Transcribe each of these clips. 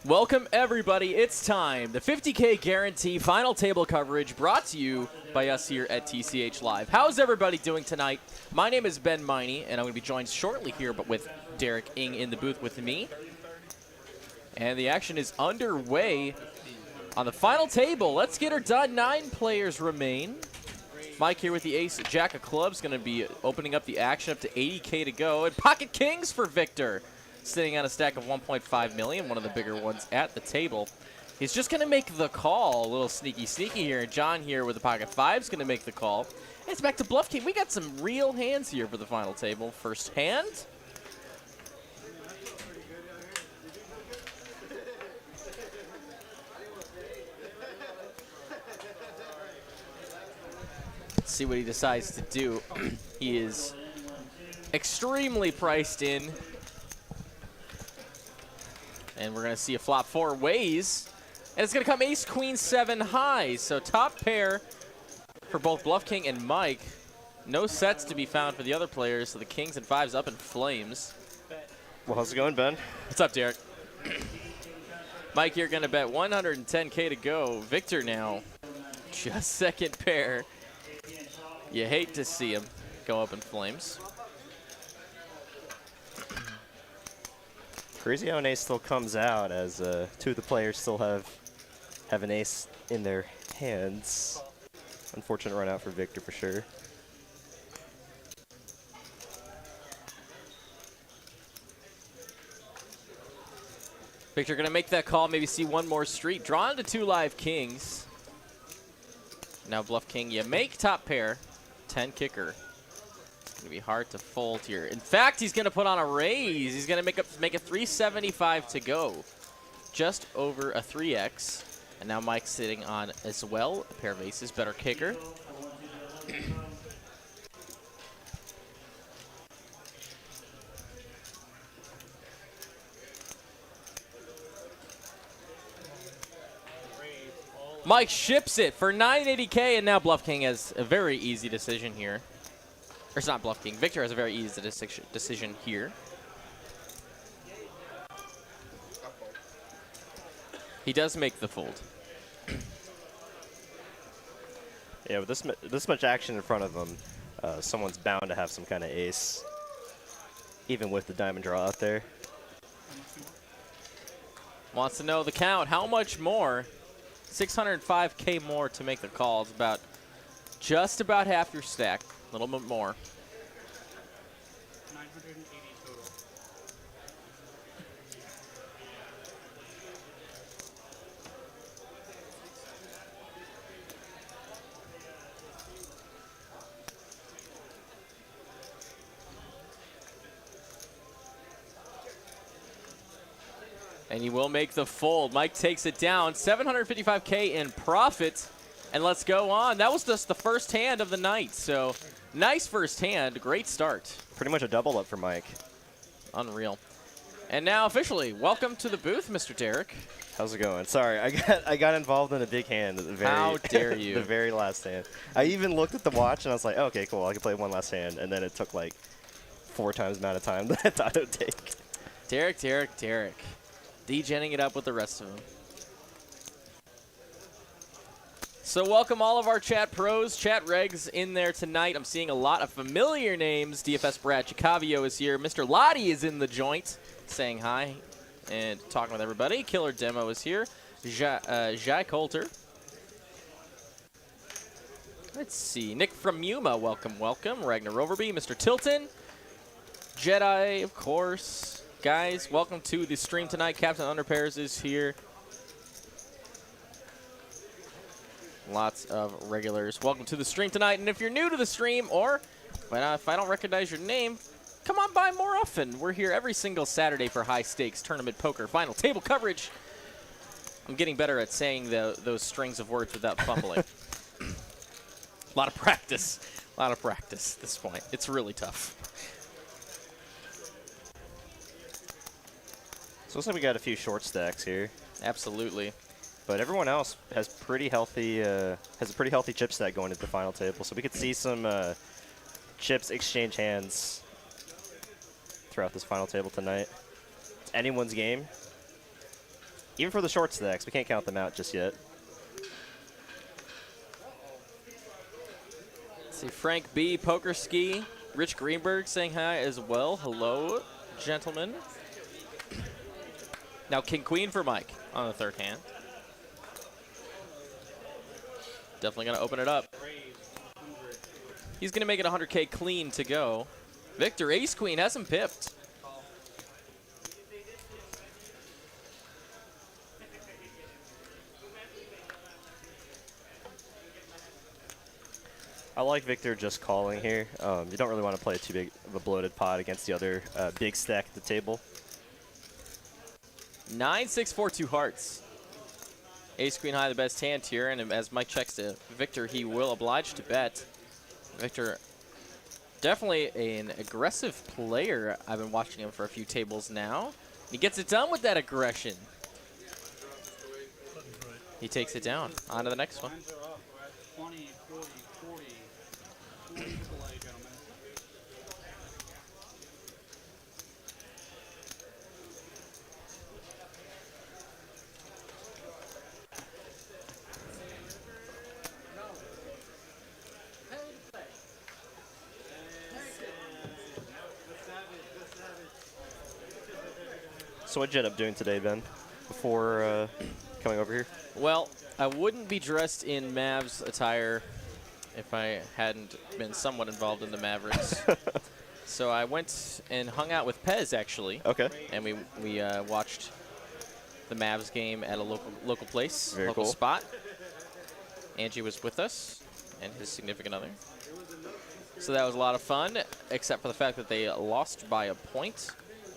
Welcome, everybody. It's time. The 50K Guarantee final table coverage brought to you by us here at TCH Live. How's everybody doing tonight? My name is Ben Miney, and I'm going to be joined shortly here, but with Derek Ing in the booth with me. And the action is underway on the final table. Let's get her done. 9 players remain. Mike here with the ace jack of clubs, going to be opening up the action up to 80K to go. And pocket kings for Victor, sitting on a stack of 1.5 million, one of the bigger ones at the table. He's just going to make the call. A little sneaky here. And John here with the pocket 5 is going to make the call. And it's back to bluff king. We got some real hands here for the final table. First hand. Let's see what he decides to do. He is extremely priced in. And we're going to see a flop 4 ways. And it's going to come ace, queen, 7 high. So top pair for both Bluff King and Mike. No sets to be found for the other players. So the kings and 5s up in flames. Well, how's it going, Ben? What's up, Derek? Mike here going to bet 110K to go. Victor now, just second pair. You hate to see him go up in flames. Crazy how an ace still comes out, as 2 of the players still have an ace in their hands. Unfortunate run out for Victor for sure. Victor gonna make that call, maybe see one more street. Drawn to 2 live kings. Now Bluff King, you make top pair, 10 kicker. It's gonna be hard to fold here. In fact, he's gonna put on a raise. He's gonna make a 375 to go. Just over a 3x. And now Mike's sitting on as well. A pair of aces, better kicker. Mike ships it for 980K, and now Bluff King has a very easy decision here. Or it's not Bluff King. Victor has a very easy decision here. He does make the fold. Yeah, with this much action in front of him, someone's bound to have some kind of ace, even with the diamond draw out there. Wants to know the count. How much more? 605K more to make the call. It's about just about half your stack. A little bit more. 980 total. And he will make the fold. Mike takes it down. 755K in profit. And let's go on. That was just the first hand of the night. So nice first hand. Great start. Pretty much a double up for Mike. Unreal. And now officially, welcome to the booth, Mr. Derek. How's it going? Sorry, I got involved in a big hand at the very How dare you? the very last hand. I even looked at the watch and I was like, okay, cool, I can play one last hand, and then it took like 4 times the amount of time that I thought it would take. Derek. Degenning it up with the rest of them. So welcome all of our chat pros, chat regs in there tonight. I'm seeing a lot of familiar names. DFS Brad Chicavio is here. Mr. Lottie is in the joint, saying hi and talking with everybody. Killer Demo is here. Jai Coulter. Let's see. Nick from Yuma, welcome. Ragnar Overby, Mr. Tilton. Jedi, of course. Guys, welcome to the stream tonight. Captain Underpairs is here. Lots of regulars. Welcome to the stream tonight. And if you're new to the stream, or if I don't recognize your name, come on by more often. We're here every single Saturday for high stakes tournament poker final table coverage. I'm getting better at saying those strings of words without fumbling. A lot of practice at this point. It's really tough. So looks like we got a few short stacks here. Absolutely. But everyone else has pretty healthy has a pretty healthy chip stack going into the final table. So we could see some chips exchange hands throughout this final table tonight. It's anyone's game. Even for the short stacks, we can't count them out just yet. Let's see, Frank B, Poker Ski, Rich Greenberg saying hi as well. Hello, gentlemen. Now King Queen for Mike on the third hand. Definitely going to open it up. He's going to make it 100K clean to go. Victor, Ace Queen has him pipped. I like Victor just calling here. You don't really want to play too big of a bloated pot against the other big stack at the table. 9, 6, 4, 2 hearts. Ace Queen high, the best hand here, and as Mike checks to Victor, he will oblige to bet. Victor, definitely an aggressive player. I've been watching him for a few tables now. He gets it done with that aggression. He takes it down. On to the next one. 20, 40, 40. Delay, gentlemen. So what'd you end up doing today, Ben, before coming over here? Well, I wouldn't be dressed in Mavs attire if I hadn't been somewhat involved in the Mavericks. So I went and hung out with Pez, actually. Okay. And we watched the Mavs game at a local place, Very local cool. spot. Angie was with us and his significant other. So that was a lot of fun, except for the fact that they lost by a point.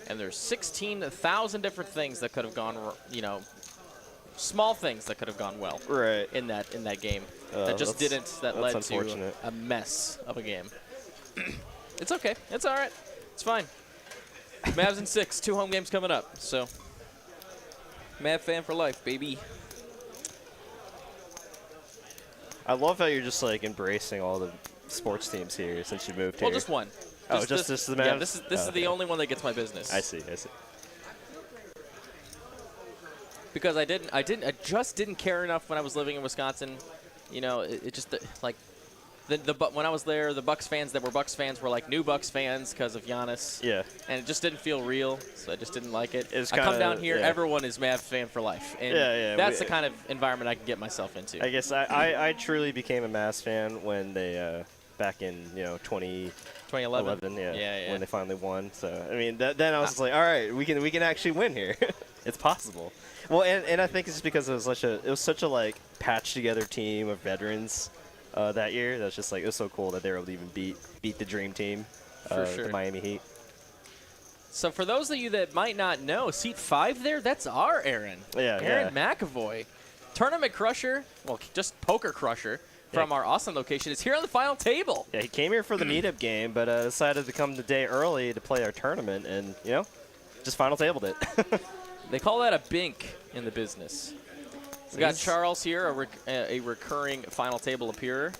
And there's 16,000 different things that could have gone, you know, small things that could have gone well Right. in that game. That just didn't. That led to unfortunate. a mess of a game. It's okay. It's all right. It's fine. Mavs in 6, 2 home games coming up. So, Mav fan for life, baby. I love how you're just like embracing all the sports teams here since you moved Well, here. just one. Oh, just this is the Mavs? Yeah, this is Oh, the okay. only one that gets my business. I see. I see. Because I just didn't care enough when I was living in Wisconsin. You know, it just like when I was there, the Bucks fans that were Bucks fans were like new Bucks fans because of Giannis. Yeah. And it just didn't feel real, so I just didn't like it. It was I come kinda- down here, yeah. everyone is Mavs fan for life, and Yeah, that's the kind of environment I can get myself into. I guess I truly became a Mavs fan when they back in 2011. 2011. Yeah. When they finally won. So I mean then I was just like, all right, we can actually win here. It's possible. Well, and I think it's just because it was such a like patched together team of veterans that year. That's just like it was so cool that they were able to even beat the dream team, For sure. the Miami Heat. So for those of you that might not know, seat 5 there, that's our Aaron. Yeah, Aaron McAvoy. Tournament crusher, well, just poker crusher from our Austin location is here on the final table. Yeah, he came here for the meetup game, but decided to come the day early to play our tournament, and just final tabled it. They call that a bink in the business. We got Charles here, a recurring final table appearer.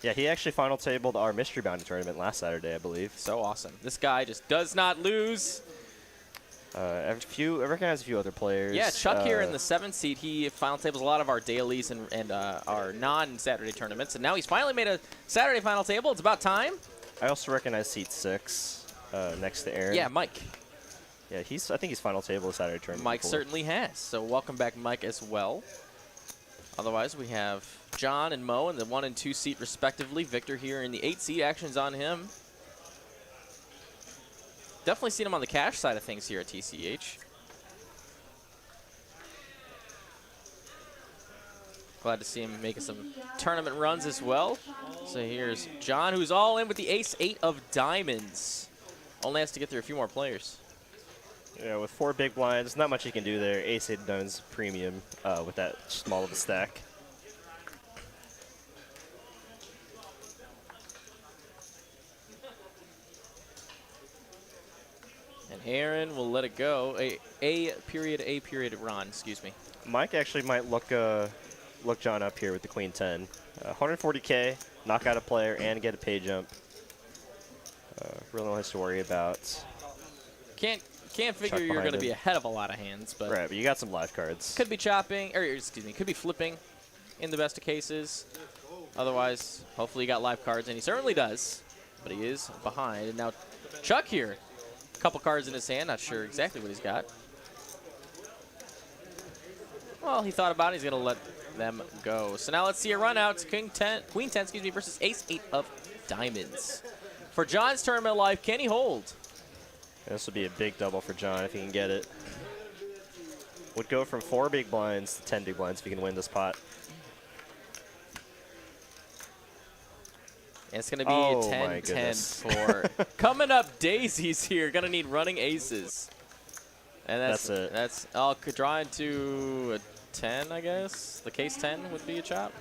Yeah, he actually final tabled our mystery bounty tournament last Saturday, I believe. So awesome. This guy just does not lose. I recognize a few other players. Yeah, Chuck here in the 7th seat. He final tables a lot of our dailies and our non-Saturday tournaments. And now he's finally made a Saturday final table. It's about time. I also recognize seat 6 next to Aaron. Yeah, Mike. Yeah, I think he's final table the Saturday tournament. Mike before. certainly has. So welcome back, Mike, as well. Otherwise, we have John and Mo in the 1 and 2 seat, respectively. Victor here in the 8 seat. Action's on him. Definitely seen him on the cash side of things here at TCH. Glad to see him making some tournament runs as well. So here's John, who's all in with the ace-8 of diamonds. Only has to get through a few more players. Yeah, with 4 big blinds, not much you can do there. Ace-8 diamonds premium with that small of a stack. And Aaron will let it go. A period Ron, excuse me. Mike actually might look John up here with the Queen 10. 140K, knock out a player, and get a pay jump. Really no has to worry about. Can't figure Chuck you're going to behind be him. ahead of a lot of hands, but Right, but you got some live cards. could be chopping, or excuse me, could be flipping in the best of cases. Otherwise, hopefully you got live cards, and he certainly does, but he is behind. And now Chuck here, a couple cards in his hand, not sure exactly what he's got. Well, he thought about it. He's going to let them go. So now let's see a run out to Queen 10, excuse me, versus Ace 8 of Diamonds. For John's tournament life, can he hold? This would be a big double for John if he can get it. Would go from 4 big blinds to 10 big blinds if he can win this pot. And it's going to be Oh, a my 10-10 goodness. for coming up Daisy's here. Going to need running aces. And That's it. That's I'll draw into a 10, I guess. The case 10 would be a chop.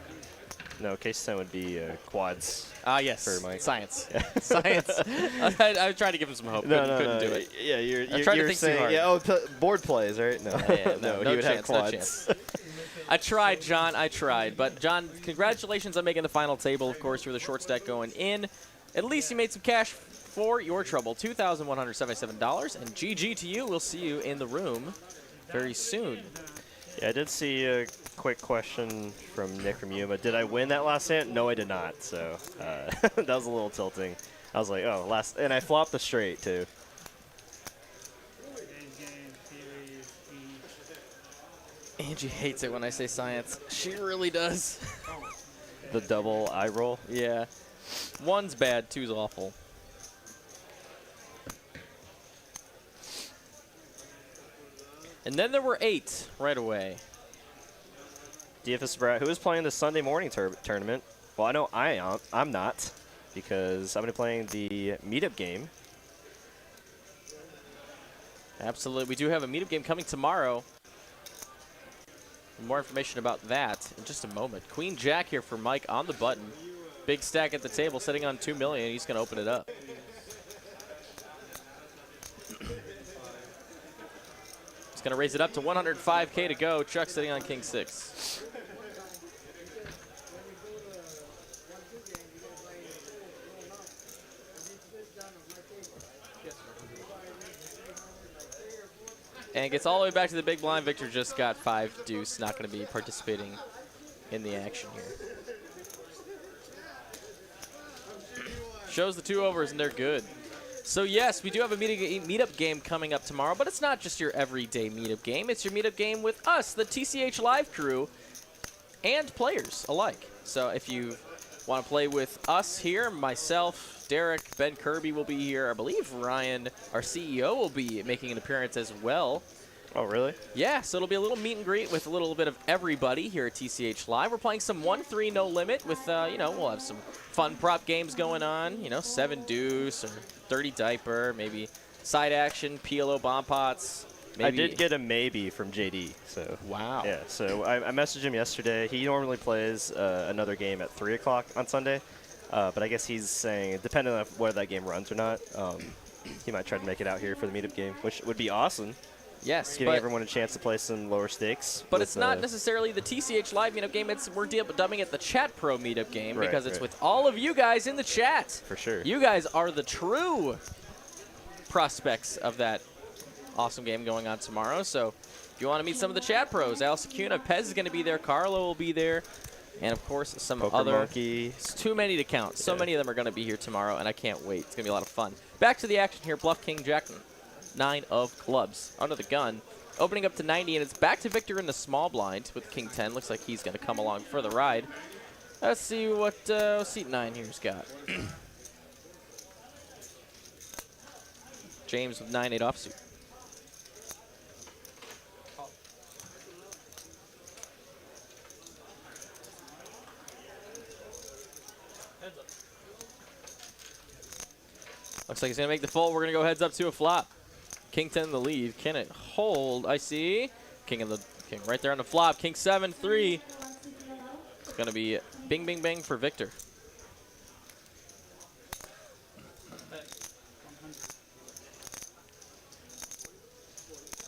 No, case 10 would be quads. Ah, yes. For Mike. Science. Science. I was trying to give him some hope. Couldn't do it. Yeah, I tried to you're think too saying, hard. yeah, board plays, right? No, Yeah, no, no he would have chance, no quads. chance. I tried, John. I tried. But, John, congratulations on making the final table. Of course, you're the short stack going in. At least you made some cash for your trouble, $2,177. And GG to you. We'll see you in the room very soon. Yeah, I did see a quick question from Nick from Yuma. Did I win that last hand? No, I did not. So that was a little tilting. I was like, oh, and I flopped the straight, too. Angie hates it when I say science. She really does. The double eye roll. Yeah. 1's bad, 2's awful. And then there were 8 right away. DFS Brat, who is playing the Sunday morning tournament? Well, I know I'm not, because I'm going to be playing the Meetup game. Absolutely. We do have a Meetup game coming tomorrow. More information about that in just a moment. Queen Jack here for Mike on the button. Big stack at the table, sitting on $2 million. He's going to open it up. He's going to raise it up to 105K to go. Chuck sitting on King 6. And gets all the way back to the big blind. Victor just got 5 deuce. Not going to be participating in the action here. Shows the 2 overs, and they're good. So, yes, we do have a meetup game coming up tomorrow, but it's not just your everyday meetup game. It's your meetup game with us, the TCH Live crew, and players alike. So if you want to play with us here, myself, Derek, Ben Kirby will be here. I believe Ryan, our CEO, will be making an appearance as well. Oh, really? Yeah, so it'll be a little meet and greet with a little bit of everybody here at TCH Live. We're playing some 1-3 no limit with, we'll have some fun prop games going on, 7 deuce or 30 diaper, maybe side action, PLO bomb pots. Maybe. I did get a maybe from JD. So wow. Yeah, so I messaged him yesterday. He normally plays another game at 3 o'clock on Sunday, but I guess he's saying, depending on whether that game runs or not, he might try to make it out here for the meetup game, which would be awesome. Yes, giving everyone a chance to play some lower stakes. But it's not necessarily the TCH Live meetup game. We're dubbing it the Chat Pro meetup game because it's with all of you guys in the chat. For sure. You guys are the true prospects of that awesome game going on tomorrow. So if you want to meet some of the chat pros, Al Sakuna, Pez is going to be there, Carlo will be there, and of course some Poker other. Monkey. It's too many to count. So many of them are going to be here tomorrow, and I can't wait. It's going to be a lot of fun. Back to the action here. Bluff King Jack, 9 of clubs under the gun, opening up to 90, and it's back to Victor in the small blind with King 10. Looks like he's going to come along for the ride. Let's see what seat 9 here's got. James with 9-8 offsuit. Looks like he's going to make the fold. We're going to go heads up to a flop. King 10 in the lead. Can it hold? I see. King right there on the flop. King 7-3. It's going to be bing, bing, bang for Victor.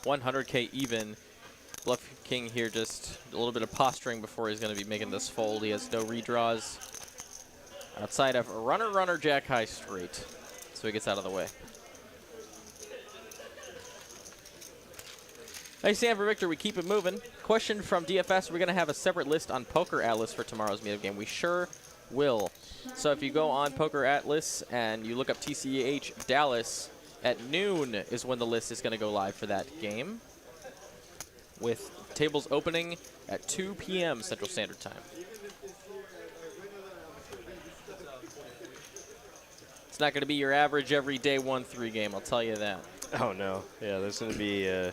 $100K even. Bluff King here, just a little bit of posturing before he's going to be making this fold. He has no redraws outside of runner, jack high straight. So he gets out of the way. Nice stand for Victor. We keep it moving. Question from DFS. We're going to have a separate list on Poker Atlas for tomorrow's meetup game. We sure will. So if you go on Poker Atlas and you look up TCH Dallas, at noon is when the list is going to go live for that game, with tables opening at 2 p.m. Central Standard Time. It's not going to be your average everyday 1-3 game, I'll tell you that. Oh no, yeah, there's going to be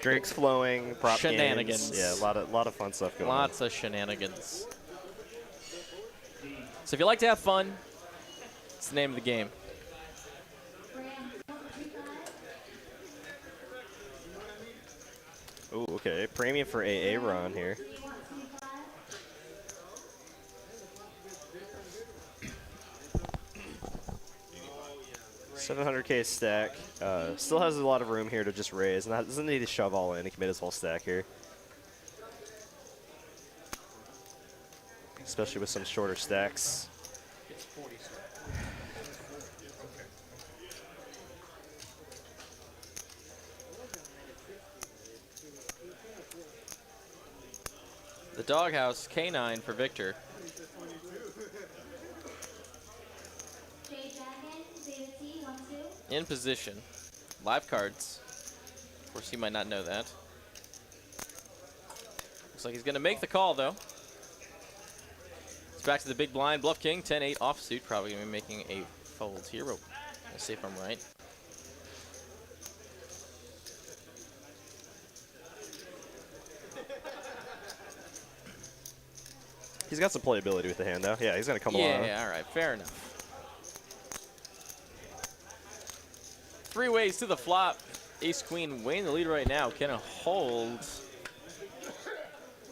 drinks flowing, prop Shenanigans. games. Yeah, a lot of fun stuff going on. Lots of shenanigans. So if you like to have fun, it's the name of the game. Ooh, okay, premium for AA Ron here. $700K stack. Still has a lot of room here to just raise. Doesn't need to shove all in. He can mid his whole stack here. Especially with some shorter stacks. It's 40 stacks. The Doghouse K9 for Victor. In position. Live cards. Of course, he might not know that. Looks like he's going to make the call, though. It's back to the big blind. Bluff King, 10-8 offsuit. Probably going to be making a fold here, but we'll see if I'm right. He's got some playability with the hand, though. Yeah, he's going to come along. Yeah, all right. Fair enough. 3 ways to the flop. Ace Queen weighing the lead right now. Can it hold?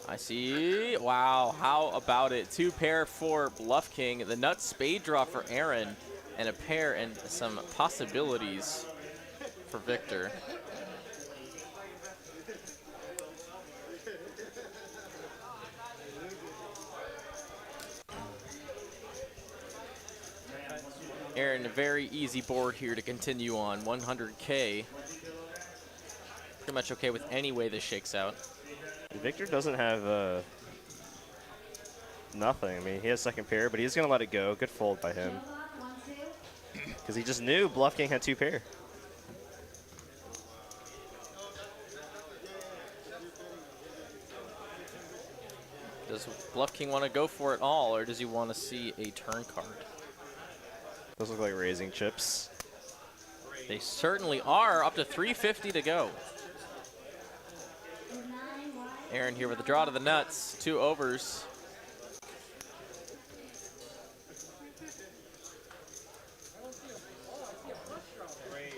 I see. Wow, how about it? 2 pair for Bluff King. The nut spade draw for Aaron. And a pair and some possibilities for Victor. Aaron, a very easy board here to continue on. 100K. Pretty much okay with any way this shakes out. Victor doesn't have nothing. I mean, he has second pair, but he's going to let it go. Good fold by him. Because he just knew Bluff King had 2 pair. Does Bluff King want to go for it all, or does he want to see a turn card? Those look like raising chips. They certainly are. Up to 350 to go. Aaron here with the draw to the nuts. 2 overs.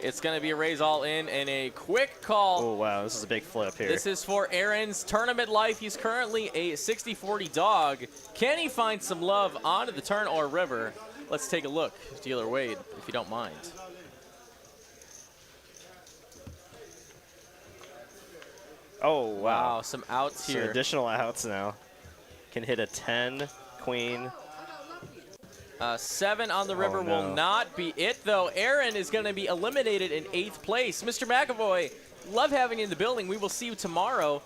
It's going to be a raise all in and a quick call. Oh, wow. This is a big flip here. This is for Aaron's tournament life. He's currently a 60-40 dog. Can he find some love onto the turn or river? Let's take a look. Dealer Wade, if you don't mind. Oh, wow. Wow, some outs Some here. additional outs now. Can hit a 10, queen. 7 on the river no. will not be it, though. Aaron is going to be eliminated in 8th place. Mr. McAvoy, love having you in the building. We will see you tomorrow.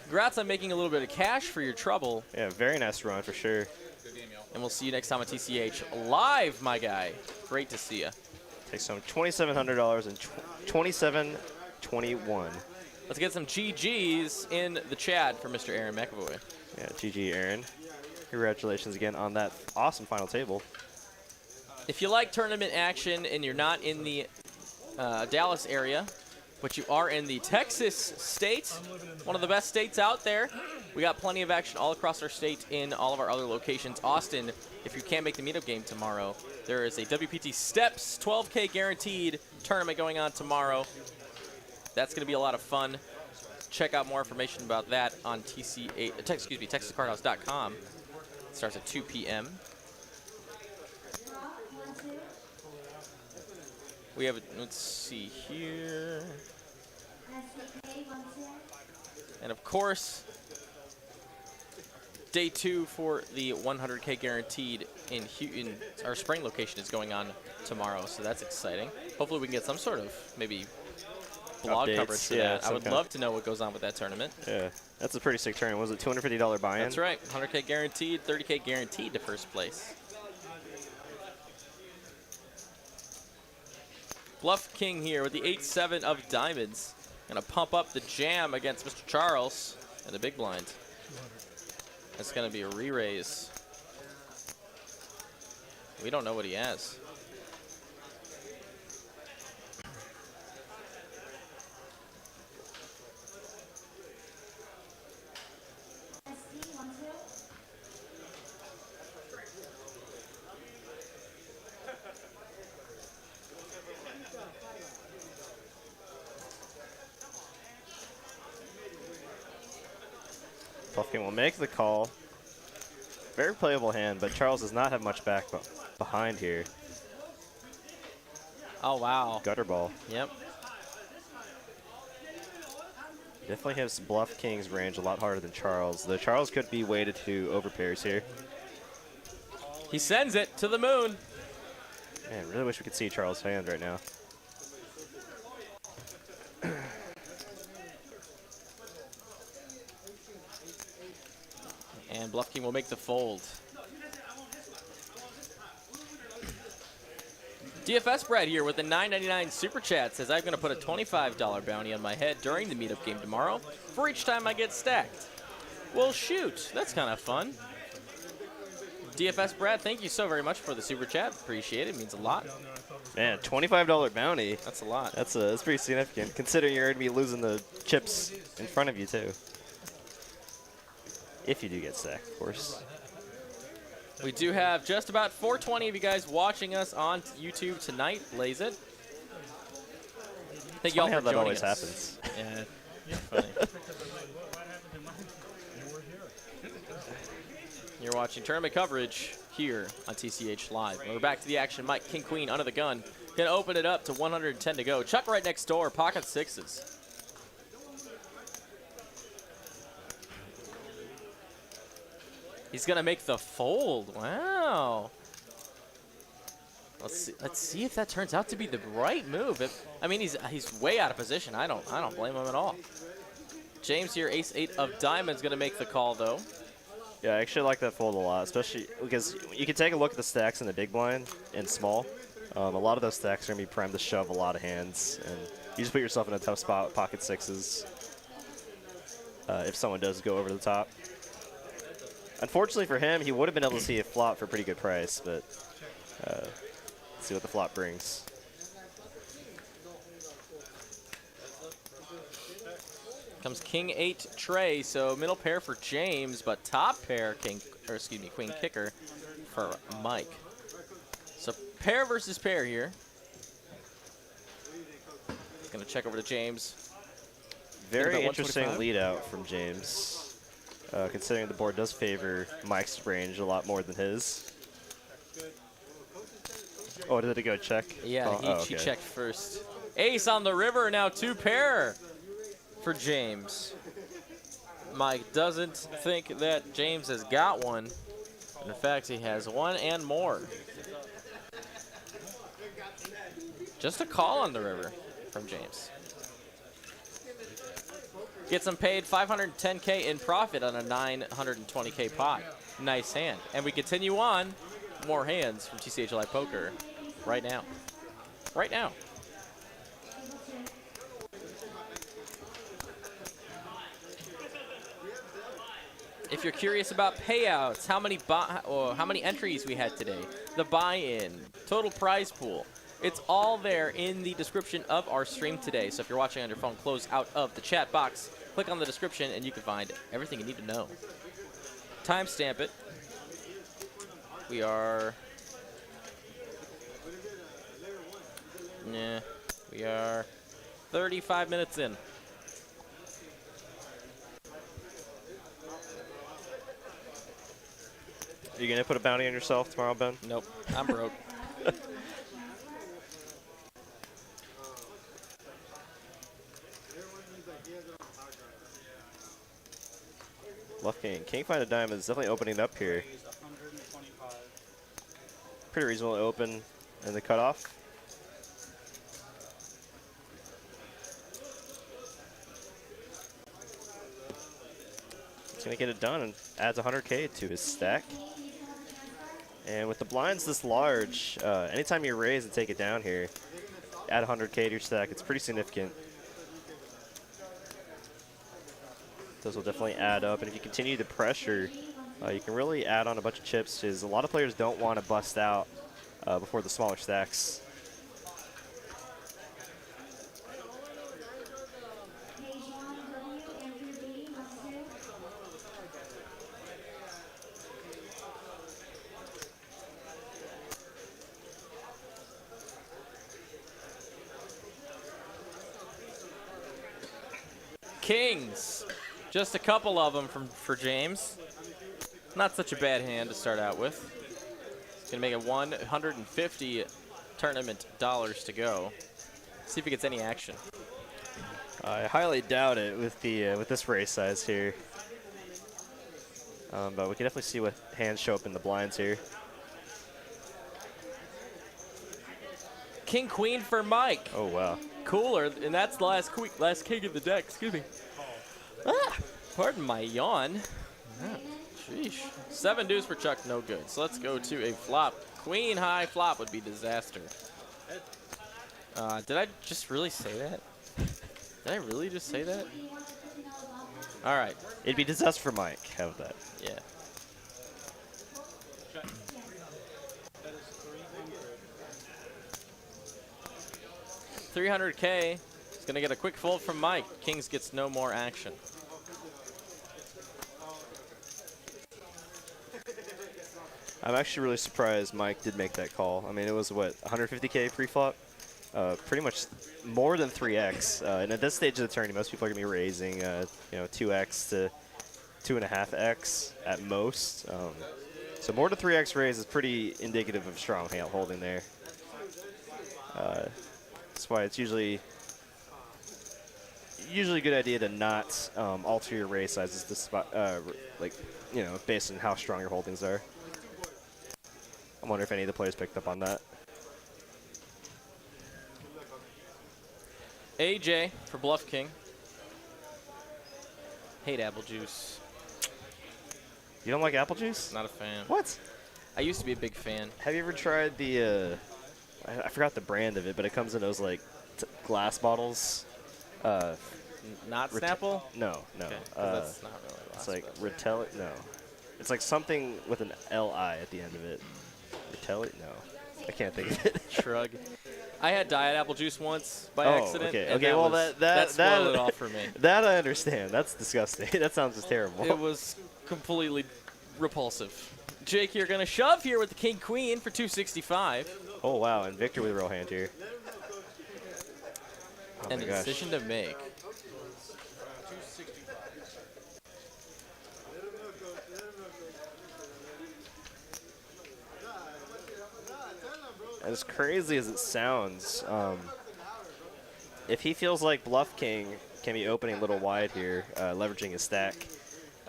Congrats on making a little bit of cash for your trouble. Yeah, very nice run for sure. And we'll see you next time on TCH Live, my guy. Great to see you. Takes home $2,700 and 27.21. Let's get some GGs in the chat for Mr. Aaron McAvoy. Yeah, GG, Aaron. Congratulations again on that awesome final table. If you like tournament action and you're not in the Dallas area, but you are in the Texas state, one of the best states out there, we got plenty of action all across our state in all of our other locations. Austin, if you can't make the meetup game tomorrow, there is a WPT Steps 12K guaranteed tournament going on tomorrow. That's going to be a lot of fun. Check out more information about that on TexasCardhouse.com. It starts at 2 p.m. We have, let's see here. And of course, day 2 for the 100K guaranteed in our spring location is going on tomorrow, so that's exciting. Hopefully we can get some sort of maybe blog updates. coverage for Yeah, that. I would love to know what goes on with that tournament. Yeah, that's a pretty sick tournament. Was it $250 buy-in? That's right. 100K guaranteed, 30K guaranteed to first place. Bluff King here with the 8-7 of diamonds. Gonna pump up the jam against Mr. Charles in the big blind. It's gonna be a re-raise. We don't know what he has. King will make the call. Very playable hand, but Charles does not have much back behind here. Oh, wow. Gutter ball. Yep. Definitely has Bluff King's range a lot harder than Charles, though Charles could be weighted to overpairs here. He sends it to the moon. Man, really wish we could see Charles' hand right now. And Bluff King will make the fold. DFS Brad here with the $9.99 Super Chat says, I'm going to put a $25 bounty on my head during the Meetup game tomorrow for each time I get stacked. Well, shoot. That's kind of fun. DFS Brad, thank you so very much for the Super Chat. Appreciate it. It means a lot. Man, $25 bounty. That's a lot. That's pretty significant, considering you're going to be losing the chips in front of you, too. If you do get stacked, of course. We do have just about 420 of you guys watching us on YouTube tonight. Blaze it. Thank you all for How that joining always us. happens. Yeah, funny. You're watching tournament coverage here on TCH Live. And we're back to the action. Mike, King, Queen, under the gun. Gonna open it up to 110 to go. Chuck right next door, pocket sixes. He's gonna make the fold. Wow. Let's see if that turns out to be the right move. I mean, he's way out of position. I don't blame him at all. James here, ace-8 of diamonds, gonna make the call though. Yeah, I actually like that fold a lot, especially because you can take a look at the stacks in the big blind and small. A lot of those stacks are gonna be primed to shove a lot of hands, and you just put yourself in a tough spot with pocket sixes if someone does go over the top. Unfortunately for him, he would have been able to see a flop for a pretty good price, but let's see what the flop brings. Comes King 8 Trey, so middle pair for James, but top pair Queen Kicker for Mike. So pair versus pair here. Gonna check over to James. Very interesting lead out from James, considering the board does favor Mike's range a lot more than his. Oh, did it go check? Yeah, he checked first. Ace on the river, now two pair for James. Mike doesn't think that James has got one. In fact, he has one and more. Just a call on the river from James. Gets him paid $510K in profit on a $920K pot. Nice hand. And we continue on. More hands from TCH Live Poker right now. Right now. If you're curious about payouts, how many entries we had today, the buy-in, total prize pool, it's all there in the description of our stream today. So if you're watching on your phone, close out of the chat box, click on the description, and you can find everything you need to know. Timestamp it. We are 35 minutes in. Are you going to put a bounty on yourself tomorrow, Ben? Nope, I'm broke. Left King. King find a diamond is definitely opening up here. 125. Pretty reasonable to open in the cutoff. going to get it done and adds 100K to his stack. And with the blinds this large, anytime you raise and take it down here, add 100K to your stack. It's pretty significant. Those will definitely add up. And if you continue to pressure, you can really add on a bunch of chips, because a lot of players don't want to bust out before the smaller stacks. Kings. Just a couple of them for James. Not such a bad hand to start out with. He's going to make it 150 tournament dollars to go. See if he gets any action. I highly doubt it with the with this race size here. But we can definitely see what hands show up in the blinds here. King Queen for Mike. Oh wow. Cooler, and that's the last king of the deck. Excuse me. Ah, pardon my yawn. Ah, sheesh. 7 deuce for Chuck, no good. So let's go to a flop. Queen high flop would be disaster. Did I just really say that? Did I really just say that? All right. It'd be disaster for Mike. How about that? Yeah. That is 300 300. K. He's gonna get a quick fold from Mike. Kings gets no more action. I'm actually really surprised Mike did make that call. I mean, it was what, 150K pre-flop? Pretty much more than 3x. And at this stage of the tourney, most people are gonna be raising, you know, 2x to 2.5x at most. So more than 3x raise is pretty indicative of strong hand holding there. That's why it's usually a good idea to not alter your raise sizes to spot, like, you know, based on how strong your holdings are. I wonder if any of the players picked up on that. AJ for Bluff King. Hate apple juice. You don't like apple juice? Not a fan. What? I used to be a big fan. Have you ever tried the, I forgot the brand of it, but it comes in those, like, glass bottles? Not Snapple? No, no. Okay, 'cause that's not really It's glass, like but- Retelli, no. It's like something with an L-I at the end of it. Retelli? No. I can't think of it. Shrug. I had diet apple juice once by Oh, accident. okay. and Okay, well, that spoiled it all for me. That I understand. That's disgusting. That sounds just terrible. It was completely repulsive. Jake, you're going to shove here with the King Queen for 265. Oh, wow. And Victor with a real hand here. Oh, And my a gosh. decision to make. 265. As crazy as it sounds, if he feels like Bluff King can be opening a little wide here, leveraging his stack,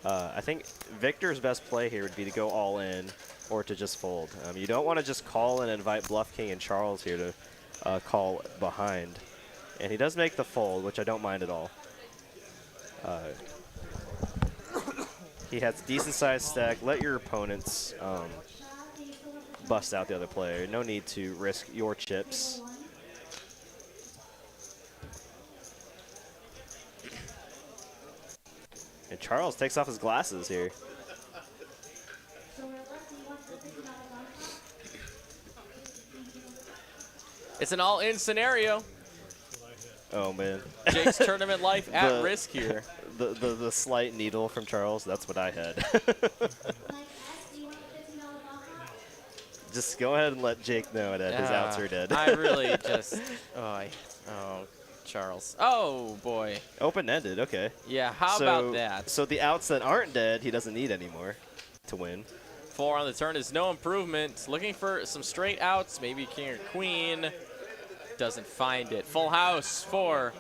I think Victor's best play here would be to go all in or to just fold. You don't want to just call and invite Bluff King and Charles here to call behind. And he does make the fold, which I don't mind at all. He has decent sized stack. Let your opponents bust out the other player. No need to risk your chips. And Charles takes off his glasses here. It's an all-in scenario. Oh man. Jake's tournament life at The- risk here. The slight needle from Charles, that's what I had. Just go ahead and let Jake know that his outs are dead. I really just... Oh, Charles. Oh, boy. Open-ended, okay. Yeah, how So- about that? So the outs that aren't dead, he doesn't need anymore to win. 4 on the turn is no improvement. Looking for some straight outs, maybe king or queen. Doesn't find it. Full house for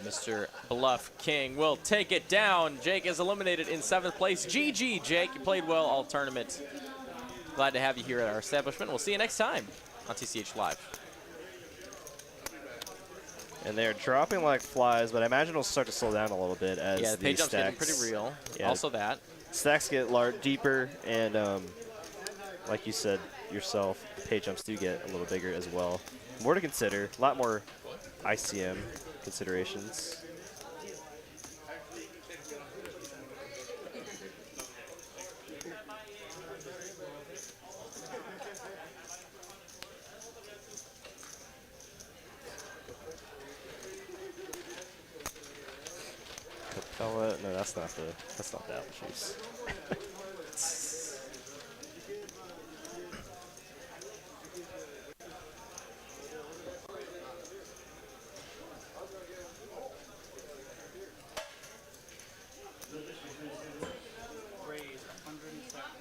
Mr. Bluff King. Will take it down. Jake is eliminated in 7th place. GG, Jake. You played well all tournament. Glad to have you here at our establishment. We'll see you next time on TCH Live. And they're dropping like flies, but I imagine it'll start to slow down a little bit as Yeah, the pay these jump's getting stacks, pretty real. Yeah. Also that. Stacks get deeper, and like you said yourself, the pay jumps do get a little bigger as well. More to consider, a lot more ICM considerations. Capella, no, that's not the apple juice.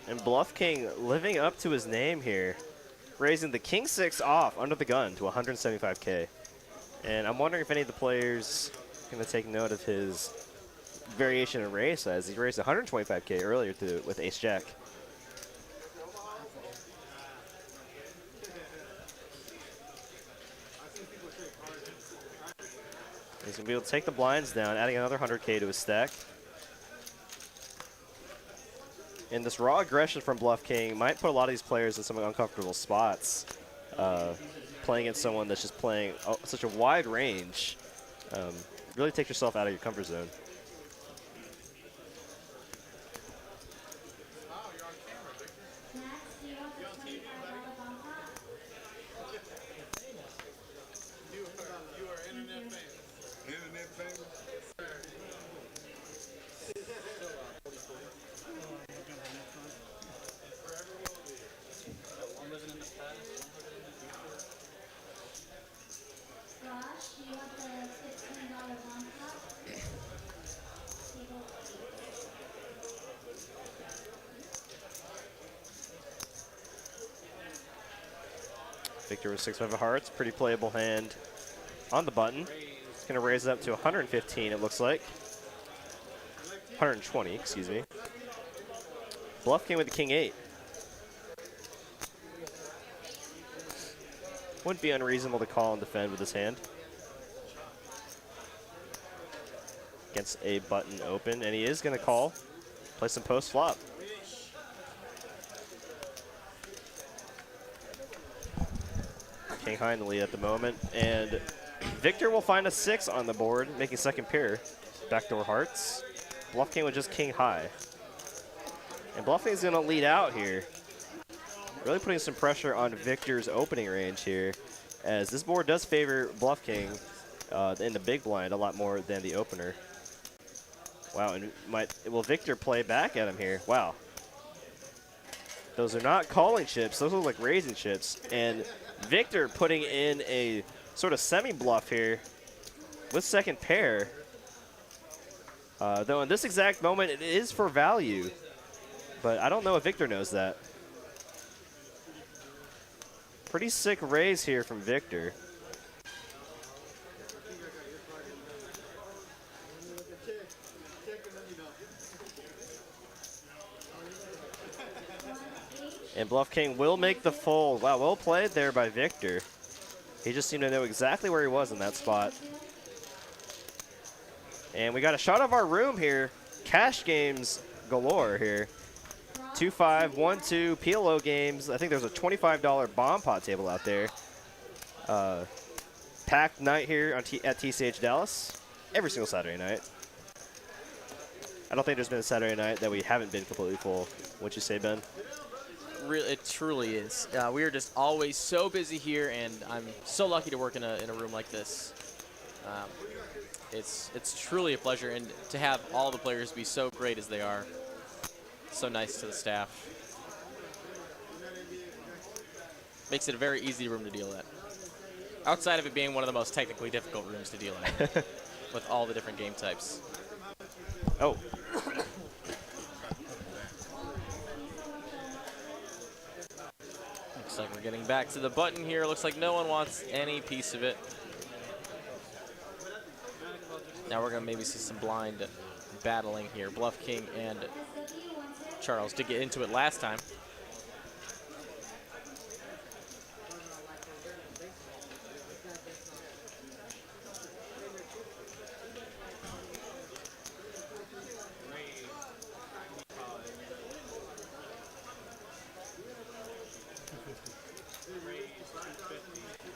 And Bluff King living up to his name here, raising the King 6 off under the gun to 175K. And I'm wondering if any of the players are going to take note of his variation in raise, as he raised 125K earlier with Ace Jack. He's going to be able to take the blinds down, adding another 100K to his stack. And this raw aggression from Bluff King might put a lot of these players in some uncomfortable spots. Playing against someone that's just playing such a wide range. Really take yourself out of your comfort zone. Victor with 6-5 of hearts, pretty playable hand on the button. It's going to raise it up to 115, it looks like. 120, excuse me. Bluff King with the King 8. Wouldn't be unreasonable to call and defend with this hand. Against a button open, and he is going to call. Play some post flop. King high in the lead at the moment, and Victor will find a 6 on the board, making second pair. Backdoor hearts. Bluff King with just King high. And Bluff King's gonna lead out here. Really putting some pressure on Victor's opening range here, as this board does favor Bluff King in the big blind a lot more than the opener. Wow, and will Victor play back at him here? Wow. Those are not calling chips, those look like raising chips. And Victor putting in a sort of semi-bluff here with second pair. Though in this exact moment, it is for value. But I don't know if Victor knows that. Pretty sick raise here from Victor. And Bluff King will make the fold. Wow, well played there by Victor. He just seemed to know exactly where he was in that spot. And we got a shot of our room here. Cash games galore here. 2-5, 1-2, PLO games. I think there's a $25 bomb pot table out there. Packed night here at TCH Dallas. Every single Saturday night. I don't think there's been a Saturday night that we haven't been completely full. What'd you say, Ben? It truly is. We are just always so busy here, and I'm so lucky to work in a room like this. It's truly a pleasure, and to have all the players be so great as they are. So nice to the staff. Makes it a very easy room to deal at. Outside of it being one of the most technically difficult rooms to deal at with all the different game types. Oh. Looks like we're getting back to the button here. Looks like no one wants any piece of it. Now we're going to maybe see some blind battling here. Bluff King and Charles did get into it last time.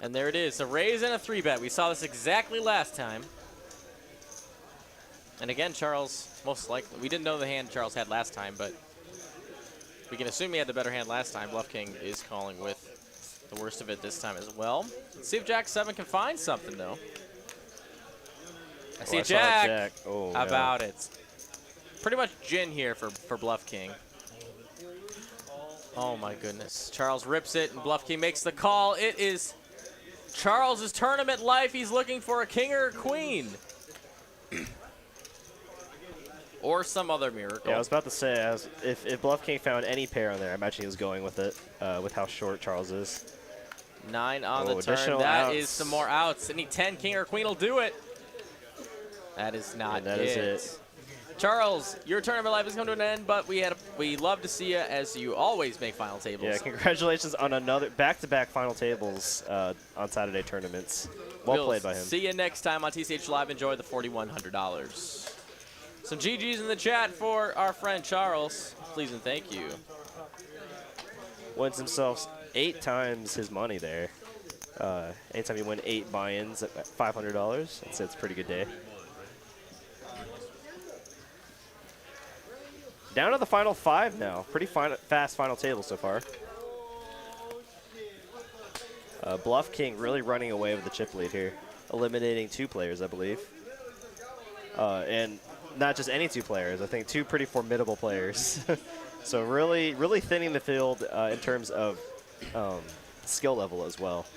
And there it is, a raise and a 3-bet. We saw this exactly last time. And again, Charles, most likely, we didn't know the hand Charles had last time, but we can assume he had the better hand last time. Bluff King is calling with the worst of it this time as well. Let's see if Jack 7 can find something, though. I see a Jack. Oh, How no. about it? Pretty much gin here for Bluff King. Oh my goodness. Charles rips it, and Bluff King makes the call. It is Charles's tournament life. He's looking for a king or a queen. Or some other miracle. Yeah, I was about to say, if Bluff King found any pair on there, I imagine he was going with it, with how short Charles is. 9 on the turn. Additional That outs. is some more outs. Any 10 king or queen will do it. That is not And that is it. Charles, your tournament life has come to an end, but we love to see you as you always make final tables. Yeah, congratulations on another back-to-back final tables on Saturday tournaments. Well played by him. See you next time on TCH Live. Enjoy the $4,100. Some GGs in the chat for our friend Charles. Please and thank you. Wins himself 8 times his money there. Anytime you win 8 buy-ins at $500, it's a pretty good day. Down to the final 5 now. Pretty fast final table so far. Bluff King really running away with the chip lead here. Eliminating 2 players, I believe. And not just any 2 players. I think 2 pretty formidable players. So really thinning the field in terms of skill level as well.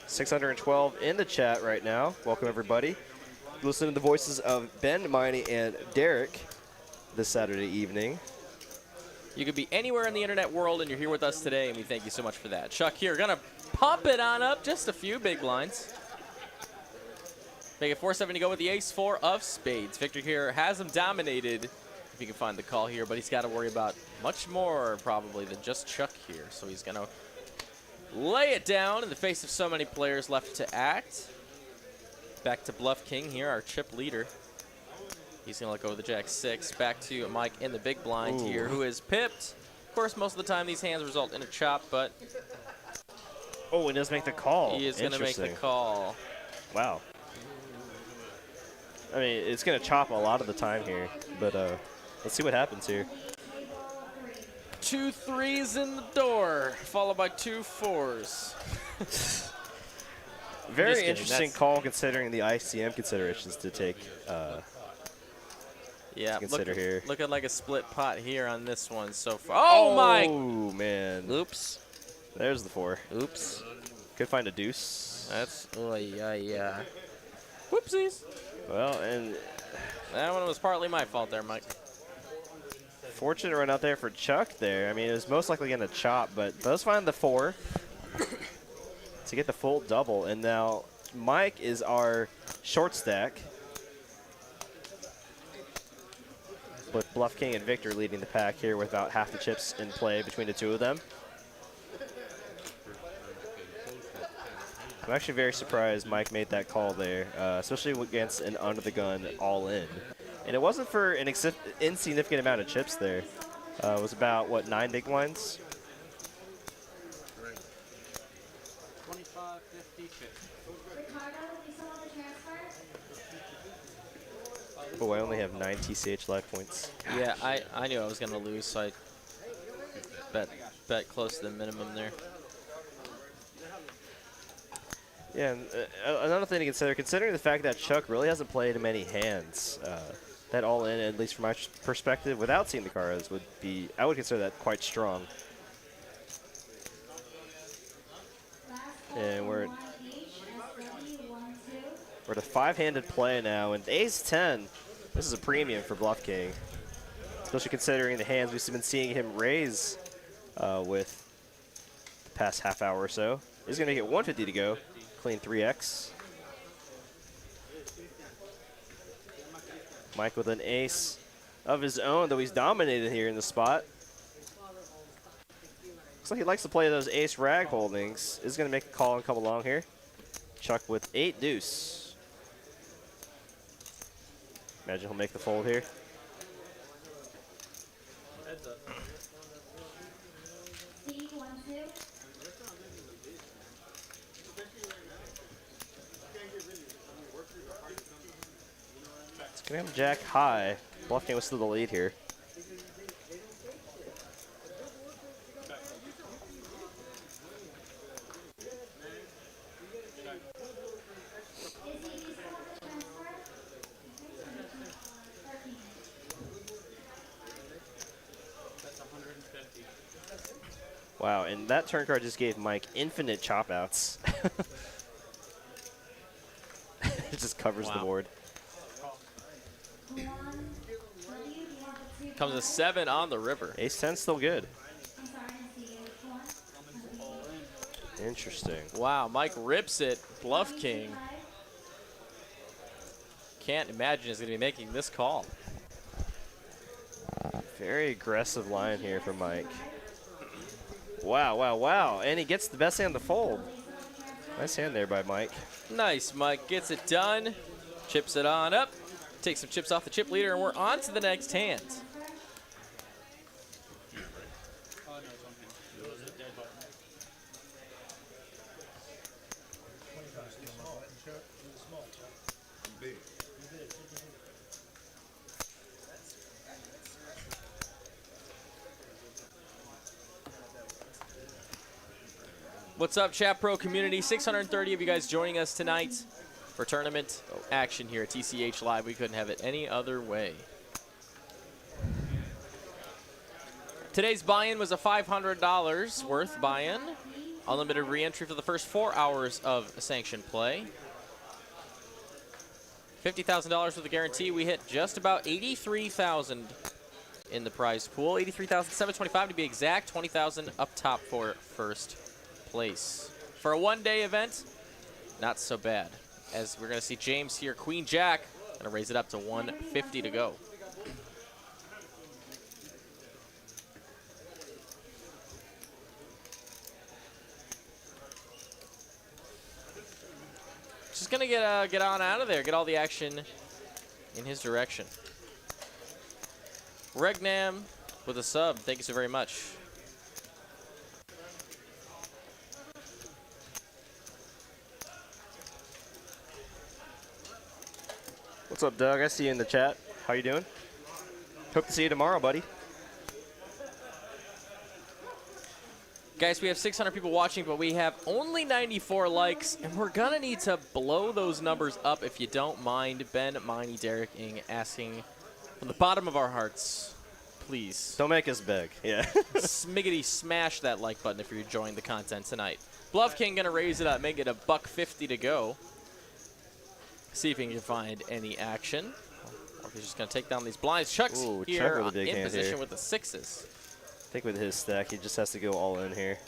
$612 in the chat right now. Welcome everybody. Listen to the voices of Ben, Miney, and Derek this Saturday evening. You could be anywhere in the internet world, and you're here with us today, and we thank you so much for that. Chuck here, gonna pump it on up, just a few big blinds. Make it 4-7 to go with the ace-4 of spades. Victor here has him dominated, if he can find the call here, but he's got to worry about much more, probably, than just Chuck here. So he's gonna lay it down in the face of so many players left to act. Back to Bluff King here, our chip leader. He's going to let go of the Jack-6. Back to Mike in the big blind here, who is pipped. Of course, most of the time these hands result in a chop, but Oh, he does make the call. he is going to make the call. Wow. I mean, it's going to chop a lot of the time here, but let's see what happens here. 2 3s in the door, followed by 2 4s. Very kidding, interesting that's- call considering the ICM considerations to take. Yeah, consider here. looking like a split pot here on this one so far. Oh, my! Oh, man. Oops. There's the 4. Oops. Could find a deuce. That's, oh, yeah. Whoopsies. Well, and That one was partly my fault there, Mike. fortunate run out there for Chuck there. I mean, it was most likely going to chop, but does find the 4 to get the full double. And now Mike is our short stack, with Bluff King and Victor leading the pack here with about half the chips in play between the 2 of them. I'm actually very surprised Mike made that call there, especially against an under-the-gun all-in. And it wasn't for an insignificant amount of chips there. It was about, what, 9 big blinds? 25, 50, 50. Oh, I only have 9 TCH life points. Yeah, I knew I was going to lose, so I bet close to the minimum there. Yeah, and another thing to consider, considering the fact that Chuck really hasn't played many hands, that all-in, at least from my perspective, without seeing the cards, would be, I would consider that quite strong. And we're at a 5-handed play now, and ace-10, this is a premium for Bluff King, especially considering the hands we've been seeing him raise with the past half hour or so. He's going to get 150 to go, clean 3x. Mike with an ace of his own, though he's dominated here in the spot. Looks like he likes to play those ace rag holdings. Is going to make a call and come along here. Chuck with 8 deuce. Imagine he'll make the fold here. It's gonna have jack high. Bluff King was still the lead here. Wow, and that turn card just gave Mike infinite chop outs. It just covers the board. Comes a 7 on the river. Ace 10 still good. Interesting. Wow, Mike rips it. Bluff King. Can't imagine he's going to be making this call. Very aggressive line here from Mike. Wow, wow, wow. And he gets the best hand to fold. Nice hand there by Mike. Nice, Mike gets it done. Chips it on up. Takes some chips off the chip leader, and we're on to the next hand. What's up, Chat Pro community? 630 of you guys joining us tonight for tournament action here at TCH Live. We couldn't have it any other way. Today's buy-in was a $500 worth buy-in. Unlimited re-entry for the first 4 hours of sanctioned play. $50,000 for the guarantee. We hit just about $83,000 in the prize pool. $83,725 to be exact. $20,000 up top for first place. For a one-day event, not so bad. As we're going to see James here, Queen Jack, going to raise it up to 150 to go. Just going to get on out of there, get all the action in his direction. Regnam with a sub, thank you so very much. What's up, Doug? I see you in the chat. How you doing? Hope to see you tomorrow, buddy. Guys, we have 600 people watching, but we have only 94 likes, and we're going to need to blow those numbers up if you don't mind. Ben, Miney, Derek, Ing asking from the bottom of our hearts, please. Don't make us beg. Yeah. Smiggity smash that like button if you're enjoying the content tonight. Bluff King going to raise it up, make it a $150 to go. See if he can find any action. Or if he's just going to take down these blinds. Chuck's here Chuck with a big in hand position here. with the sixes. I think with his stack, he just has to go all in here.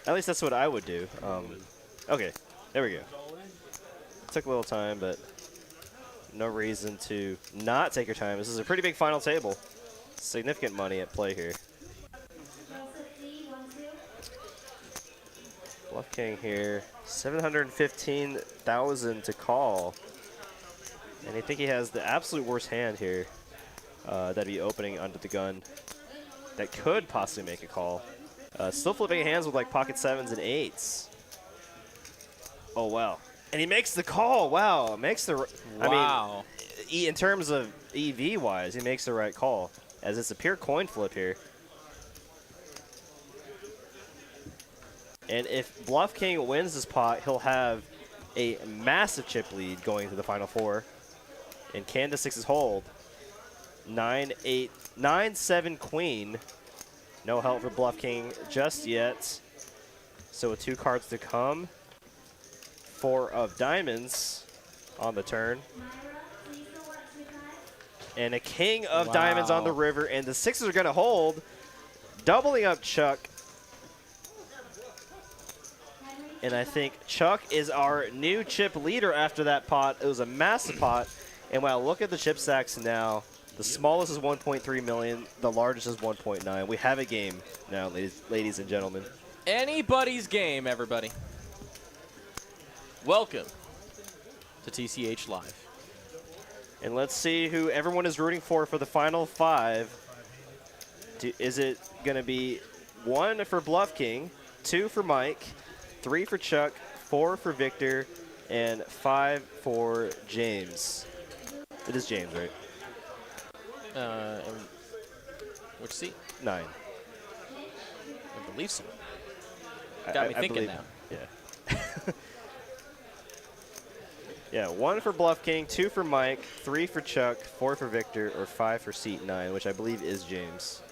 At least that's what I would do. Okay, there we go. Took a little time, but no reason to not take your time. This is a pretty big final table. Significant money at play here. Bluff King here, 715,000 to call. And I think he has the absolute worst hand here. That'd be opening under the gun. That could possibly make a call. Still flipping hands with like pocket sevens and eights. Oh, wow. And he makes the call. Wow. Makes the. Wow. I mean, in terms of EV wise, he makes the right call. As it's a pure coin flip here. And if Bluff King wins this pot, he'll have a massive chip lead going to the final four. And can the sixes hold? 9-8, 9-7 queen. No help for Bluff King just yet. So with two cards to come. 4 of diamonds on the turn. And a king of diamonds on the river. And the sixes are going to hold. Doubling up Chuck. And I think Chuck is our new chip leader after that pot. It was a massive pot. And wow, look at the chip stacks now. The smallest is 1.3 million. The largest is 1.9. We have a game now, ladies and gentlemen. Anybody's game, everybody. Welcome to TCH Live. And let's see who everyone is rooting for the final 5. Is it going to be 1 for Bluff King, 2 for Mike, 3 for Chuck, 4 for Victor, and 5 for James? It is James, right? Which seat? 9. I believe so. Got me thinking now. Yeah. Yeah, 1 for Bluff King, 2 for Mike, 3 for Chuck, 4 for Victor, or 5 for seat 9, which I believe is James.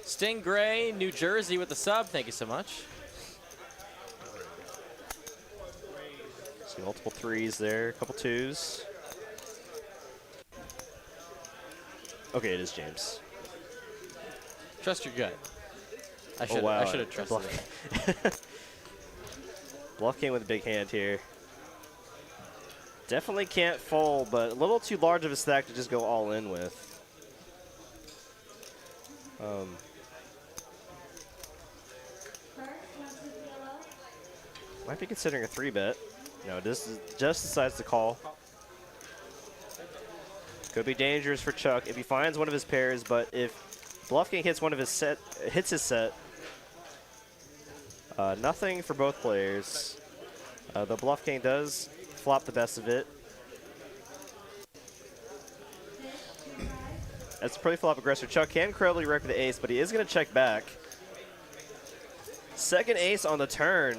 Stingray, New Jersey with the sub. Thank you so much. See multiple 3s there, a couple 2s. Okay, it is James. Trust your gut. I should have trusted it. Bluff King with a big hand here. Definitely can't fold, but a little too large of a stack to just go all in with. Might be considering a 3-bet. No, this is just decides to call. Could be dangerous for Chuck if he finds one of his pairs, but if Bluff King hits one of his his set, nothing for both players. The Bluff King does flop the best of it. That's a pre-flop aggressor. Chuck can incredibly wreck the ace, but he is going to check back. Second ace on the turn.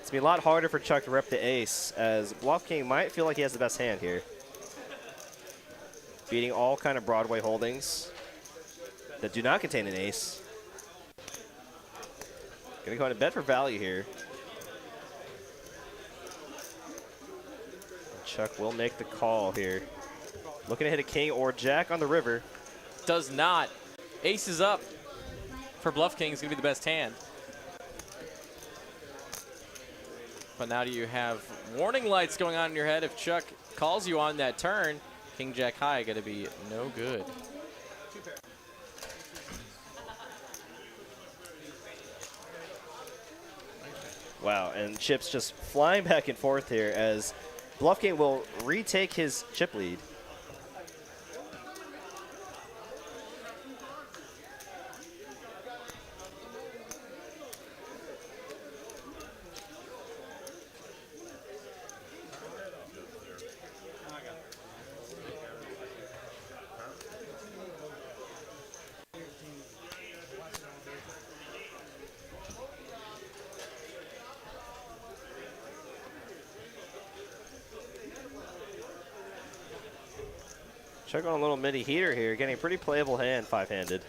It's going to be a lot harder for Chuck to rep the ace, as Bluff King might feel like he has the best hand here. Beating all kind of Broadway holdings that do not contain an ace. Going to go ahead and bet for value here. Chuck will make the call here. Looking to hit a king or jack on the river. Does not. Ace is up for Bluff King. Is going to be the best hand. But now do you have warning lights going on in your head? If Chuck calls you on that turn, King Jack High going to be no good. Wow, and chips just flying back and forth here as Bluff King will retake his chip lead. Chuck on a little mini heater here, getting a pretty playable hand, 5-handed.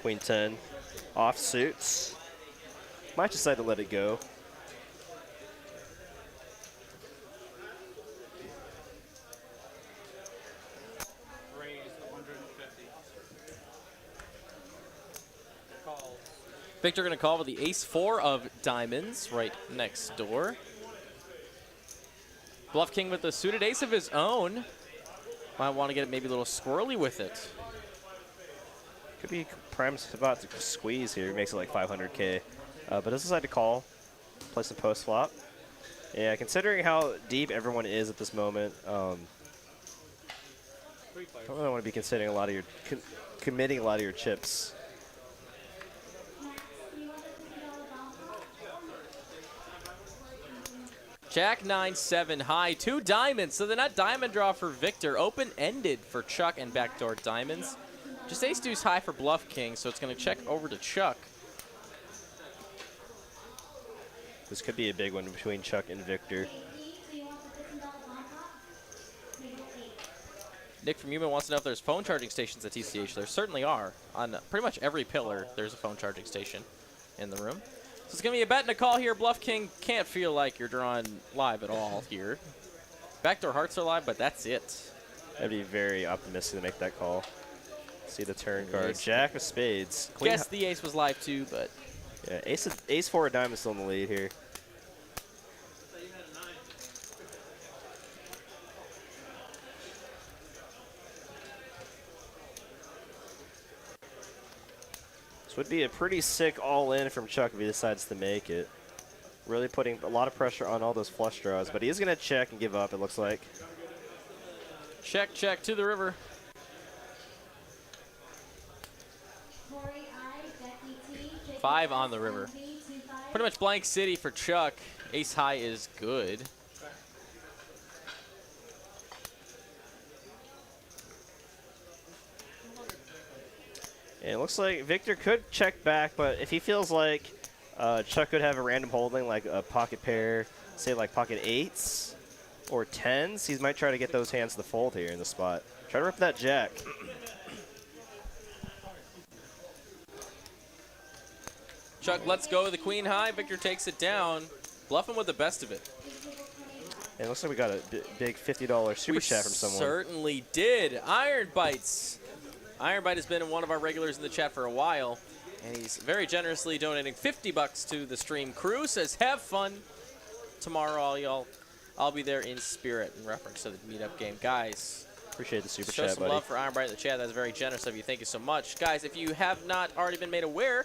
Queen 10, off suits. Might decide to let it go. Victor going to call with the ace-4 of diamonds right next door. Bluff King with the suited ace of his own. Might want to get maybe a little squirrely with it. Could be Prime's about to squeeze here. Makes it like 500K. But does decide to call. Play some post flop. Yeah, considering how deep everyone is at this moment, I don't really want to be considering a lot of your committing a lot of your chips. Jack 9-7 high, 2 diamonds. So the nut diamond draw for Victor. Open-ended for Chuck and backdoor diamonds. Just ace deuce high for Bluff King, so it's going to check over to Chuck. This could be a big one between Chuck and Victor. Nick from Human wants to know if there's phone charging stations at TCH. There certainly are. On pretty much every pillar, there's a phone charging station in the room. So it's going to be a bet and a call here. Bluff King can't feel like you're drawing live at all here. Backdoor hearts are live, but that's it. I'd be very optimistic to make that call. See the turn card. Jack of spades. Guess the ace was live too, but... Yeah, ace 4 of diamonds still in the lead here. This would be a pretty sick all-in from Chuck if he decides to make it. Really putting a lot of pressure on all those flush draws, but he is going to check and give up, it looks like. Check, check to the river. Five on the river. Pretty much blank city for Chuck. Ace high is good. And it looks like Victor could check back, but if he feels like Chuck could have a random holding, like a pocket pair, say like pocket eights or tens, he might try to get those hands to fold here in the spot. Try to rip that jack. Chuck lets go of the queen high. Victor takes it down. Bluffing with the best of it. And it looks like we got a big $50 super chat from someone. Certainly did. Iron Bites. Iron Bite has been one of our regulars in the chat for a while, and he's very generously donating $50 to the stream crew. Says, have fun tomorrow, all y'all. I'll be there in spirit in reference to the meetup game. Guys, appreciate the super show chat, some buddy. love for Iron Bite in the chat. That's very generous of you. Thank you so much. Guys, if you have not already been made aware,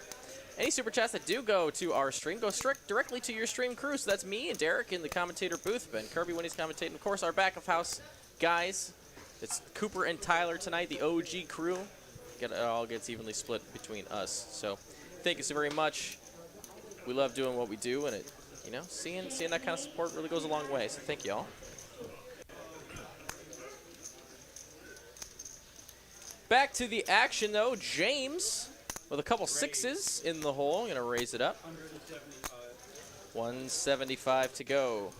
any super chats that do go to our stream go directly to your stream crew. So that's me and Derek in the commentator booth, Ben Kirby when he's commentating. Of course, our back of house guys. It's Cooper and Tyler tonight, the OG crew. It all gets evenly split between us. So thank you so very much. We love doing what we do, and it, you know, seeing that kind of support really goes a long way. So thank you all. Back to the action though, James with a couple sixes in the hole. Gonna raise it up. 175 to go.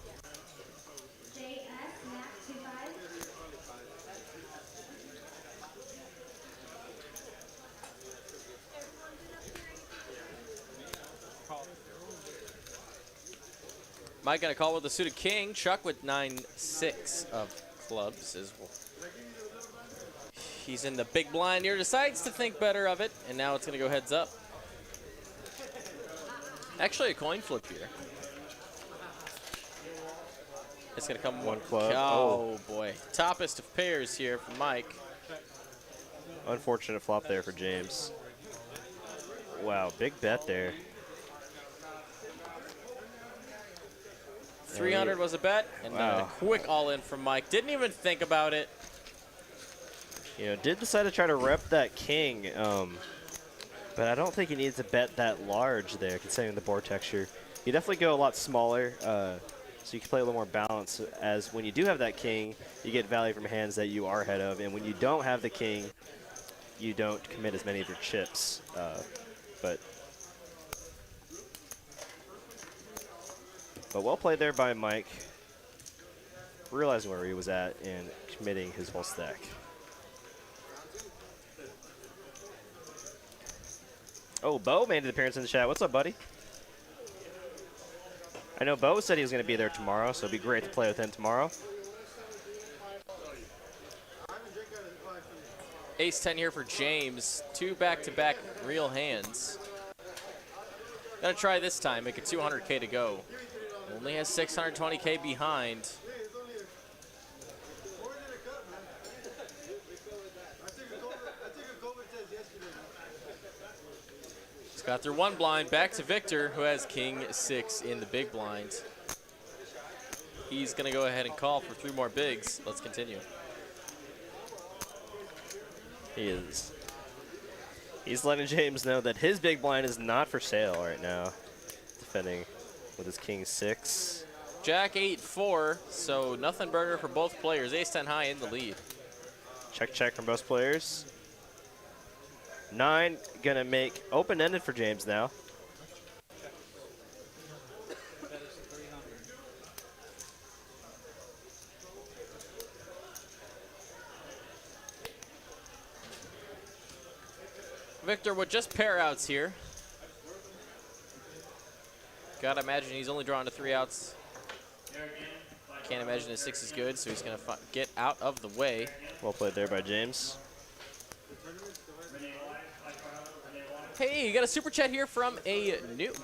Mike gonna call with a suited king. Chuck with 9-6 of clubs as well. He's in the big blind here, decides to think better of it, and now it's gonna go heads up. Actually a coin flip here. It's gonna come one club. Oh boy. Toppest of pairs here for Mike. Unfortunate flop there for James. Wow, big bet there. 300 was a bet, and wow. A quick all-in from Mike. Didn't even think about it. You know, did decide to try to rep that king, but I don't think he needs to bet that large there, considering the board texture. You definitely go a lot smaller, so you can play a little more balance, as when you do have that king, you get value from hands that you are ahead of, and when you don't have the king, you don't commit as many of your chips. But well played there by Mike, realizing where he was at and committing his whole stack. Oh, Bo made an appearance in the chat. What's up, buddy? I know Bo said he was going to be there tomorrow, so it'd be great to play with him tomorrow. Ace-10 here for James. 2 back-to-back real hands. Gonna try this time, make it 200K to go. Only has 620K behind. He's got through one blind, back to Victor, who has king 6 in the big blind. He's gonna go ahead and call for 3 more bigs. Let's continue. He is. He's letting James know that his big blind is not for sale right now. Defending with his king 6. Jack 8-4, so nothing burger for both players. Ace-10 high in the lead. Check, check from both players. 9 gonna make open-ended for James now. Victor with just pair outs here. Gotta imagine he's only drawn to 3 outs. Can't imagine his 6 is good, so he's gonna get out of the way. Well played there by James. Hey, you got a super chat here from a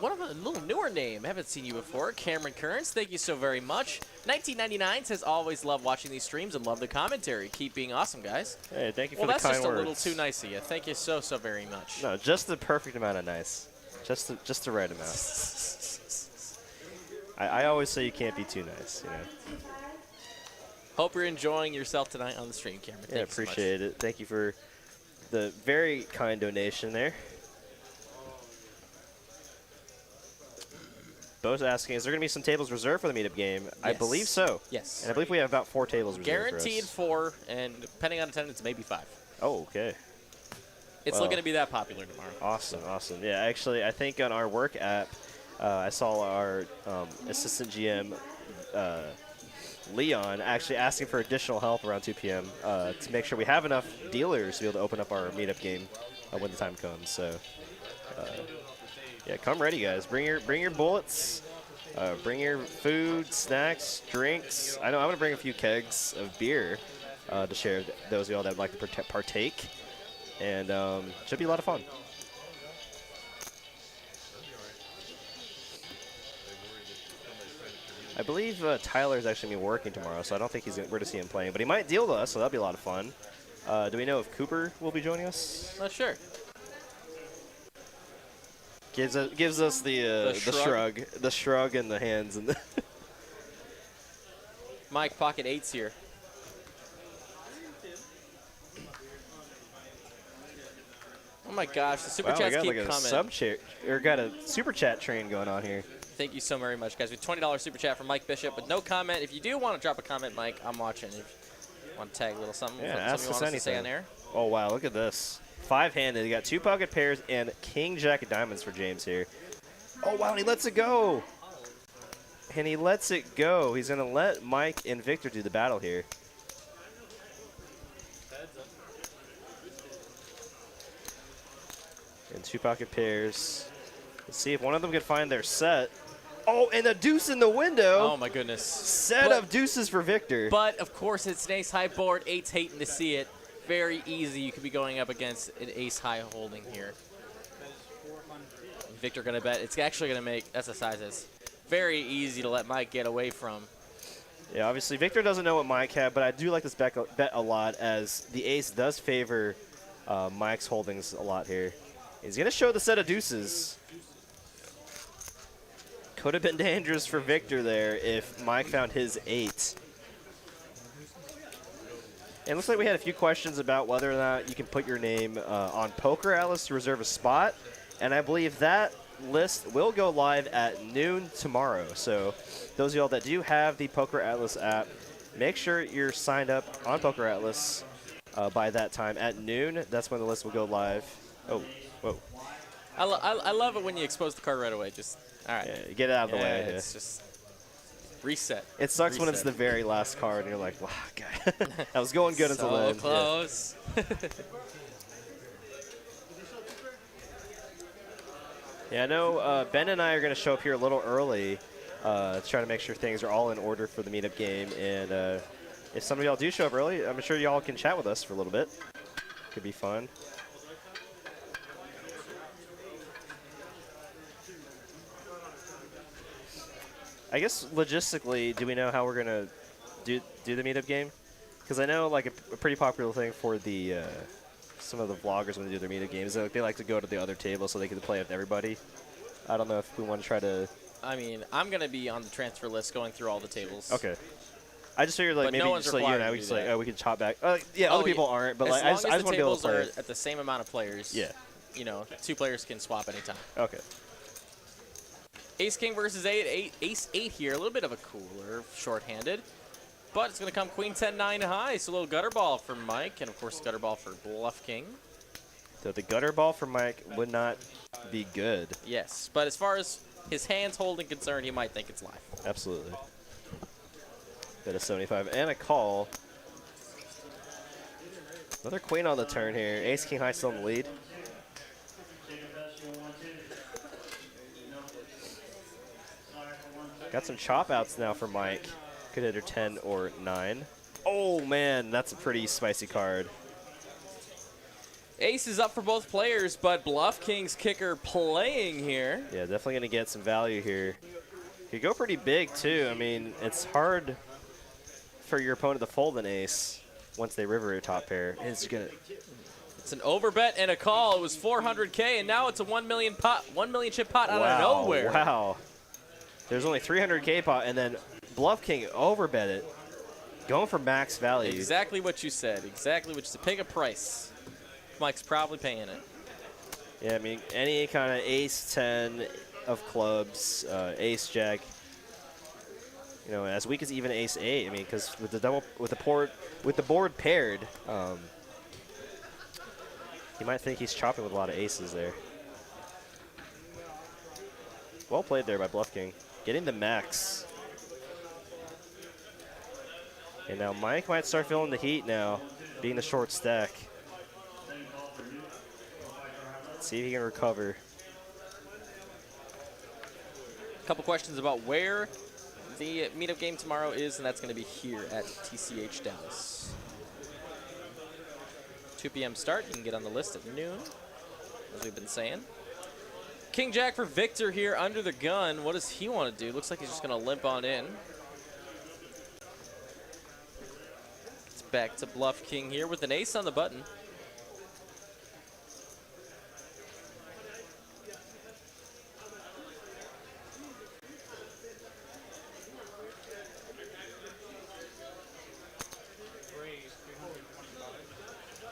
little newer name. Haven't seen you before. Cameron Kearns, thank you so very much. 1999 says, always love watching these streams and love the commentary. Keep being awesome, guys. Hey, thank you for Well, the that's kind just words. a little too nice of you. Thank you so very much. No, just the perfect amount of nice. Just the right amount. I always say you can't be too nice, you know. Hope you're enjoying yourself tonight on the stream, Cameron. Yeah, appreciate it. Thank you for the very kind donation there. Bo's asking, is there going to be some tables reserved for the meetup game? Yes. I believe so. Yes. And I believe we have about 4 tables reserved Guaranteed for us. 4, and depending on attendance, maybe 5. Oh, okay. It's Well, looking to be that popular tomorrow. Awesome, awesome. Yeah, actually, I think on our work app, I saw our assistant GM, Leon, actually asking for additional help around 2 p.m. To make sure we have enough dealers to be able to open up our meetup game when the time comes. So, yeah, come ready, guys. Bring your bullets. Bring your food, snacks, drinks. I know I'm gonna bring a few kegs of beer to share with those of y'all that would like to partake, and should be a lot of fun. I believe Tyler's actually gonna be working tomorrow, so I don't think we're to see him playing, but he might deal to us, so that'll be a lot of fun. Do we know if Cooper will be joining us? Not sure. Gives us the shrug and the hands and the Mike, pocket 8's here. Oh my gosh, the super chats keep coming. Got a super chat train going on here. Thank you so very much, guys. We have $20 super chat from Mike Bishop with no comment. If you do want to drop a comment, Mike, I'm watching. If you want to tag a little something, Yeah, something ask you us want us to say on anything. air. Oh wow, look at this. 5-handed. You got 2 pocket pairs and King Jack of Diamonds for James here. Oh wow, and he lets it go. And he lets it go. He's gonna let Mike and Victor do the battle here. And 2 pocket pairs. Let's see if one of them can find their set. Oh, and a deuce in the window. Oh my goodness. Set of deuces for Victor. But of course, it's an ace high board. 8's hating to see it. Very easy. You could be going up against an ace high holding here. Victor gonna bet. It's actually gonna make SSIs. Very easy to let Mike get away from. Yeah, obviously Victor doesn't know what Mike had, but I do like this bet a lot as the ace does favor Mike's holdings a lot here. He's gonna show the set of deuces. Could have been dangerous for Victor there if Mike found his 8. And it looks like we had a few questions about whether or not you can put your name on Poker Atlas to reserve a spot. And I believe that list will go live at noon tomorrow. So those of y'all that do have the Poker Atlas app, make sure you're signed up on Poker Atlas by that time at noon. That's when the list will go live. Oh, whoa. I love it when you expose the card right away. Just, all right. Yeah, get it out of the way. It's just reset. It sucks when it's the very last card and you're like, wow, guy. I was going good until then. So close. Yeah, I know Ben and I are going to show up here a little early to try to make sure things are all in order for the meetup game. And if some of y'all do show up early, I'm sure y'all can chat with us for a little bit. Could be fun. I guess logistically, do we know how we're going to do the meetup game? Because I know like a pretty popular thing for the some of the vloggers when they do their meetup games, they like to go to the other table so they can play with everybody. I don't know if we want to try to. I mean, I'm going to be on the transfer list going through all the tables. Okay. I just figured like maybe no just like you and I, we just like, oh, we can chop back. Yeah, other people aren't, but like I just want to be able to play. As long as the tables are at the same amount of players. Yeah. You know, 2 players can swap anytime. Okay. Ace King versus Ace 8 here. A little bit of a cooler, short-handed. But it's going to come Queen 10-9 high. So a little gutter ball for Mike, and of course gutter ball for Bluff King. So the gutter ball for Mike would not be good. Yes, but as far as his hands holding concerned, he might think it's live. Absolutely. Bet a 75 and a call. Another queen on the turn here. Ace King high still in the lead. Got some chop outs now for Mike. Could hit her 10 or 9. Oh man, that's a pretty spicy card. Ace is up for both players, but Bluff King's kicker playing here. Yeah, definitely going to get some value here. You go pretty big, too. I mean, it's hard for your opponent to fold an ace once they river a top pair. It's an overbet and a call. It was 400K, and now it's a 1 million chip pot out of nowhere. Wow. There's only 300K pot, and then Bluff King overbet it, going for max value. Exactly what you said. Exactly what you said. Pick a price. Mike's probably paying it. Yeah, I mean, any kind of ace 10 of clubs, ace jack, you know, as weak as even ace 8. I mean, because with the board paired, you might think he's chopping with a lot of aces there. Well played there by Bluff King, getting the max. And now Mike might start feeling the heat now, being the short stack. See if he can recover. A couple questions about where the meetup game tomorrow is, and that's going to be here at TCH Dallas. 2 p.m. start. You can get on the list at noon, as we've been saying. King Jack for Victor here under the gun. What does he want to do? Looks like he's just going to limp on in. It's back to Bluff King here with an ace on the button.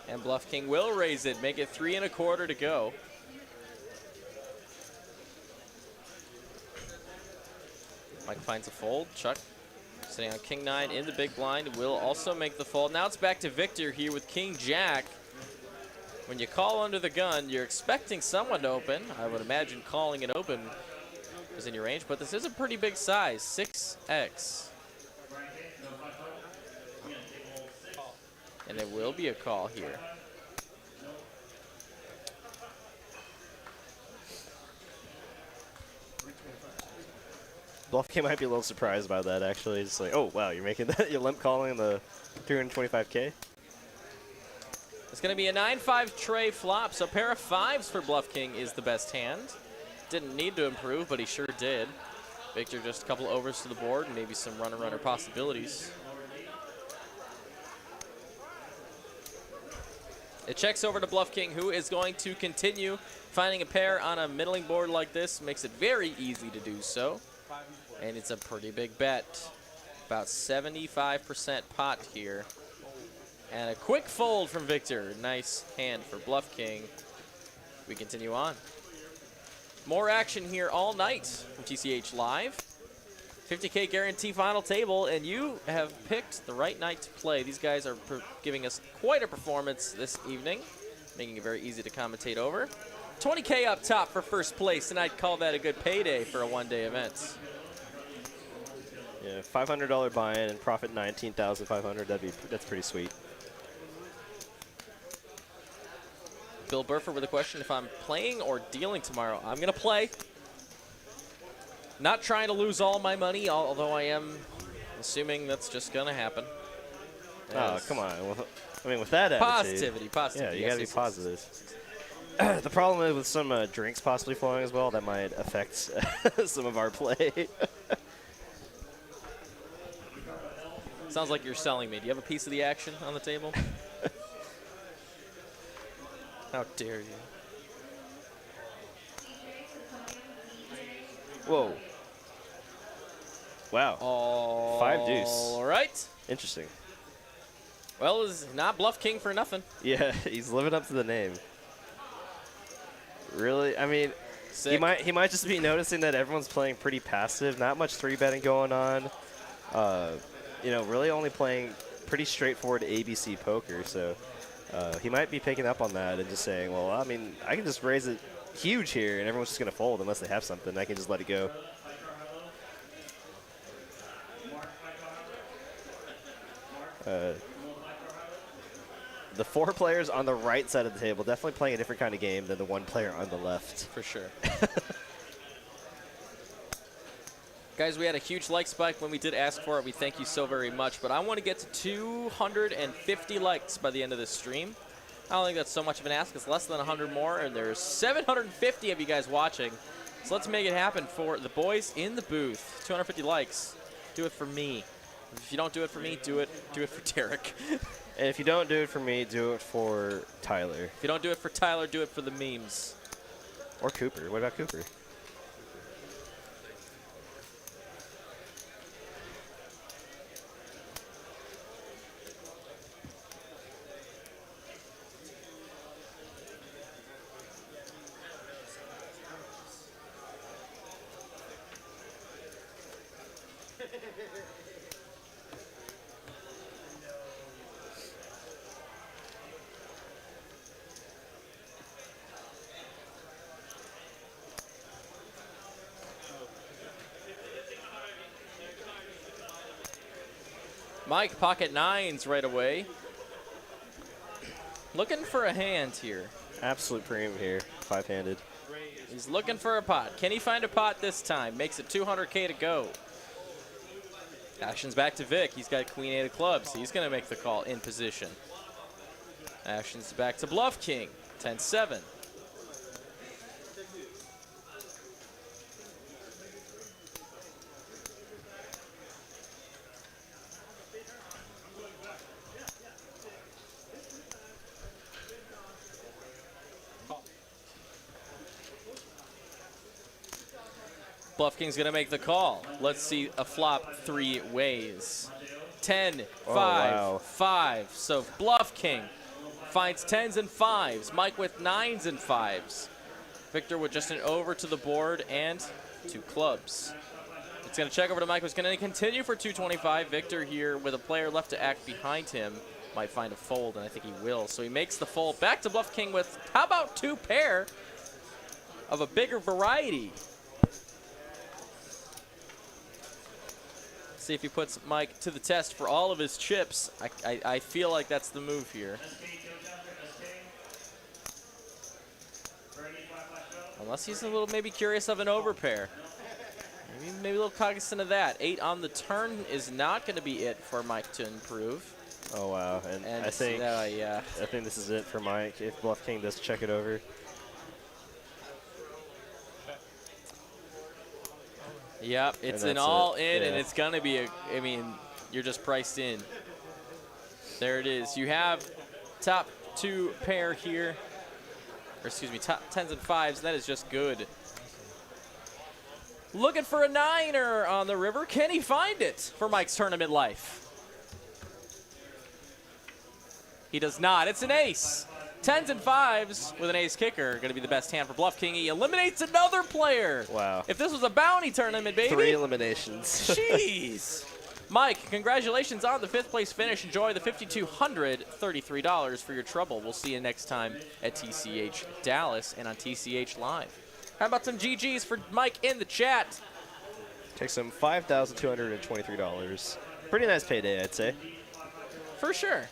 And Bluff King will raise it, make it 3 1/4 to go. Mike finds a fold. Chuck sitting on King 9 in the big blind will also make the fold. Now it's back to Victor here with King Jack. When you call under the gun, you're expecting someone to open. I would imagine calling it open is in your range, but this is a pretty big size, 6x. And it will be a call here. Bluff King might be a little surprised by that, actually. It's like, oh, wow, you're making that? You're limp calling the 325K? It's going to be a 9-5 tray flop, so a pair of 5s for Bluff King is the best hand. Didn't need to improve, but he sure did. Victor just a couple overs to the board and maybe some runner-runner possibilities. It checks over to Bluff King, who is going to continue finding a pair on a middling board like this. Makes it very easy to do so. And it's a pretty big bet. About 75% pot here. And a quick fold from Victor. Nice hand for Bluff King. We continue on. More action here all night from TCH Live. 50K guarantee final table, and you have picked the right night to play. These guys are giving us quite a performance this evening, making it very easy to commentate over. 20K up top for first place, and I'd call that a good payday for a one-day event. Yeah, $500 buy-in and profit $19,500. That's pretty sweet. Bill Burford with a question: if I'm playing or dealing tomorrow, I'm gonna play. Not trying to lose all my money, although I am assuming that's just going to happen. Oh, come on. I mean, with that positivity, attitude. positivity. Yeah, you got to be positive. The problem is with some drinks possibly flowing as well, that might affect some of our play. Sounds like you're selling me. Do you have a piece of the action on the table? How dare you? Whoa. Wow. 5 deuce. All right. Interesting. Well, it's not Bluff King for nothing. Yeah, he's living up to the name. Really? I mean, Sick. he might just be noticing that everyone's playing pretty passive. Not much 3-betting going on. You know, really only playing pretty straightforward ABC poker. So he might be picking up on that and just saying, well, I mean, I can just raise it huge here, and everyone's just going to fold unless they have something. I can just let it go. The 4 players on the right side of the table definitely playing a different kind of game than the 1 player on the left. For sure. Guys, we had a huge like spike when we did ask for it. We thank you so very much. But I want to get to 250 likes by the end of this stream. I don't think that's so much of an ask. It's less than 100 more, and there's 750 of you guys watching. So let's make it happen for the boys in the booth. 250 likes. Do it for me. If you don't do it for me, do it for Derek. And if you don't do it for me, do it for Tyler. If you don't do it for Tyler, do it for the memes. Or Cooper. What about Cooper? Mike, pocket nines right away. Looking for a hand here. Absolute premium here. 5-handed. He's looking for a pot. Can he find a pot this time? Makes it 200K to go. Action's back to Vic. He's got queen eight of clubs. He's going to make the call in position. Action's back to Bluff King. 10-7. Bluff King's going to make the call. Let's see a flop 3 ways. 10, 5, wow. 5. So Bluff King finds 10s and 5s. Mike with 9s and 5s. Victor with just an over to the board and 2 clubs. It's going to check over to Mike, who's going to continue for 225. Victor here with a player left to act behind him. Might find a fold, and I think he will. So he makes the fold. Back to Bluff King with, how about 2 pair of a bigger variety? See if he puts Mike to the test for all of his chips. I feel like that's the move here. Unless he's a little maybe curious of an overpair. Maybe a little cognizant of that. 8 on the turn is not going to be it for Mike to improve. Oh, wow. And I think this is it for Mike if Bluff King does check it over. Yep, it's an all-in, and it's going to be I mean, you're just priced in. There it is. You have top 2 pair here. Or excuse me, top 10s and 5s. That is just good. Looking for a 9er on the river. Can he find it for Mike's tournament life? He does not. It's an ace. 10s and 5s with an ace kicker. Going to be the best hand for Bluff King. He eliminates another player. Wow. If this was a bounty tournament, baby. 3 eliminations. Jeez. Mike, congratulations on the 5th place finish. Enjoy the $5,233 for your trouble. We'll see you next time at TCH Dallas and on TCH Live. How about some GGs for Mike in the chat? Take some $5,223. Pretty nice payday, I'd say. For sure.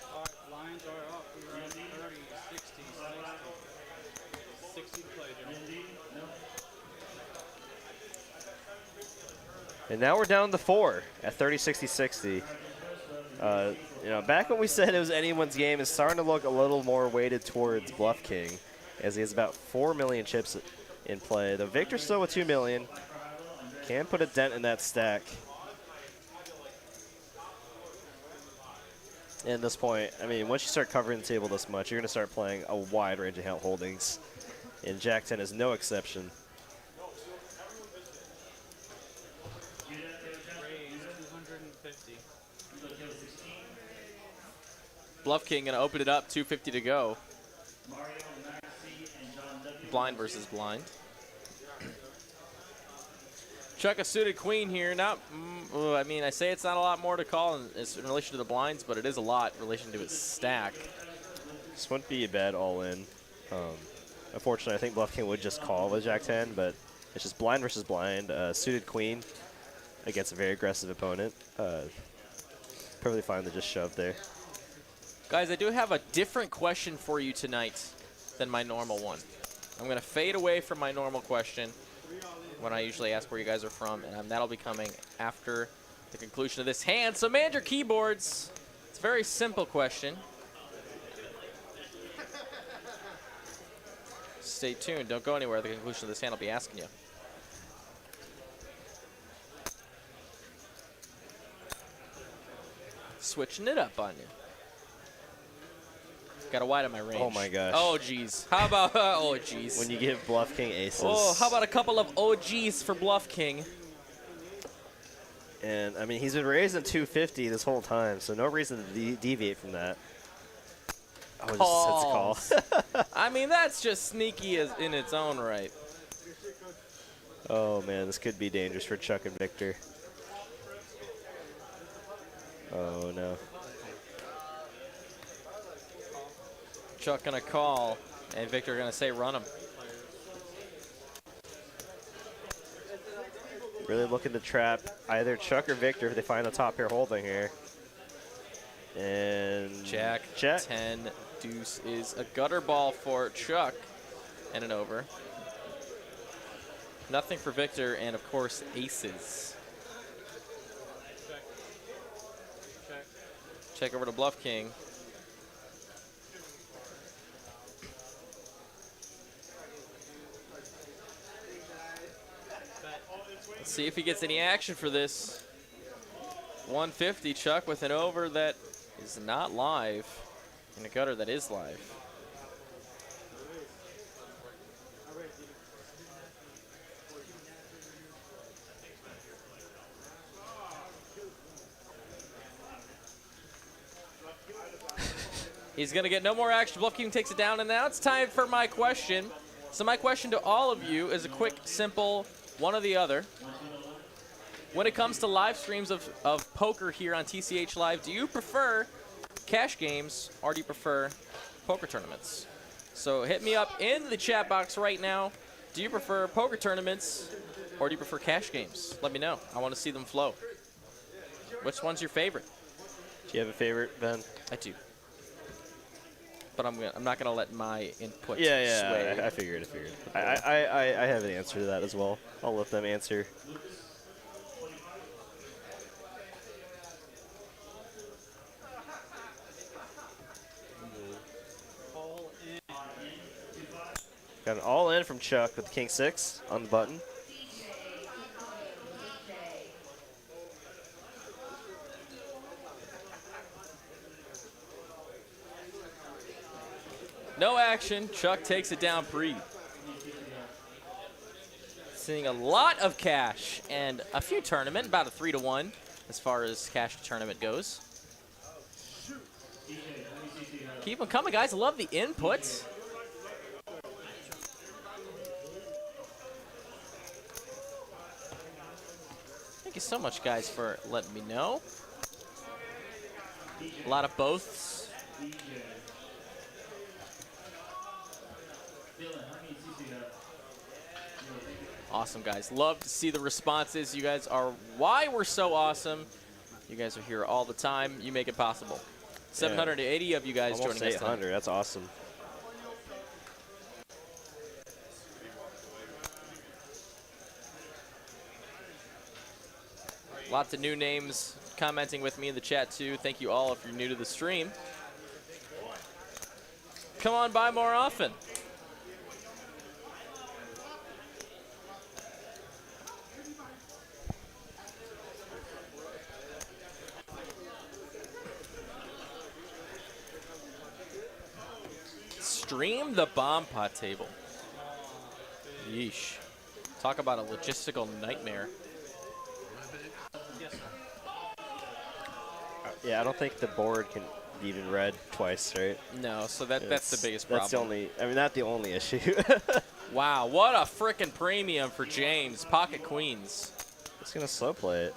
Lines are up. We're at 30, 60, 60 to play, John. And now we're down to 4 at 30, 60, 60. Back when we said it was anyone's game, it's starting to look a little more weighted towards Bluff King, as he has about 4 million chips in play. The Victor's still with 2 million. Can put a dent in that stack. And at this point, I mean, once you start covering the table this much, you're going to start playing a wide range of holdings. And Jack 10 is no exception. Raise 250. Bluff King going to open it up, 250 to go. Blind versus blind. Chuck a suited queen here. I mean, I say it's not a lot more to call in relation to the blinds, but it is a lot in relation to his stack. This wouldn't be a bad all-in. Unfortunately, I think Bluff King would just call with Jack 10, but it's just blind versus blind. Suited queen against a very aggressive opponent. Perfectly fine to just shove there. Guys, I do have a different question for you tonight than my normal one. I'm going to fade away from my normal question when I usually ask where you guys are from, and that'll be coming after the conclusion of this hand. So man your keyboards. It's a very simple question. Stay tuned. Don't go anywhere. At the conclusion of this hand, I'll be asking you. Switching it up on you. Got to widen my range. Oh my gosh. Oh geez. How about oh geez. When you give Bluff King aces. Oh, how about a couple of OGs for Bluff King? And I mean, he's been raising 250 this whole time, so no reason to deviate from that. Oh, it just sets a call. I mean, that's just sneaky as in its own right. Oh man, this could be dangerous for Chuck and Victor. Oh no. Chuck gonna call, and Victor gonna say run him. Really looking to trap either Chuck or Victor if they find the top pair holding here. And Jack 10 deuce is a gutter ball for Chuck, and an over. Nothing for Victor, and of course aces. Check over to Bluff King. Let's see if he gets any action for this. 150, Chuck with an over that is not live, and a gutter that is live. He's going to get no more action. Bluff King takes it down, and now it's time for my question. So my question to all of you is a quick, simple one or the other. When it comes to live streams of poker here on TCH Live, do you prefer cash games or do you prefer poker tournaments? So hit me up in the chat box right now. Do you prefer poker tournaments or do you prefer cash games? Let me know. I want to see them flow. Which one's your favorite? Do you have a favorite, Ben? I do. But I'm not gonna let my input Yeah, sway. I figured. I have an answer to that as well. I'll let them answer. Got an all in from Chuck with King 6 on the button. No action. Chuck takes it down pre. Seeing a lot of cash and a few tournament, about a 3-to-1 as far as cash to tournament goes. Keep them coming, guys. Love the inputs. Thank you so much, guys, for letting me know. A lot of boths. Awesome, guys. Love to see the responses. You guys are why we're so awesome. You guys are here all the time. You make it possible. 780 of you guys Almost joining us 800. tonight. That's awesome. Lots of new names commenting with me in the chat, too. Thank you all if you're new to the stream. Come on by more often. Stream the bomb pot table. Yeesh. Talk about a logistical nightmare. Yeah, I don't think the board can be even read twice, right? No, so that's the biggest problem. That's the only, I mean, not the only issue. Wow, what a frickin' premium for James. Pocket queens. It's going to slow play it.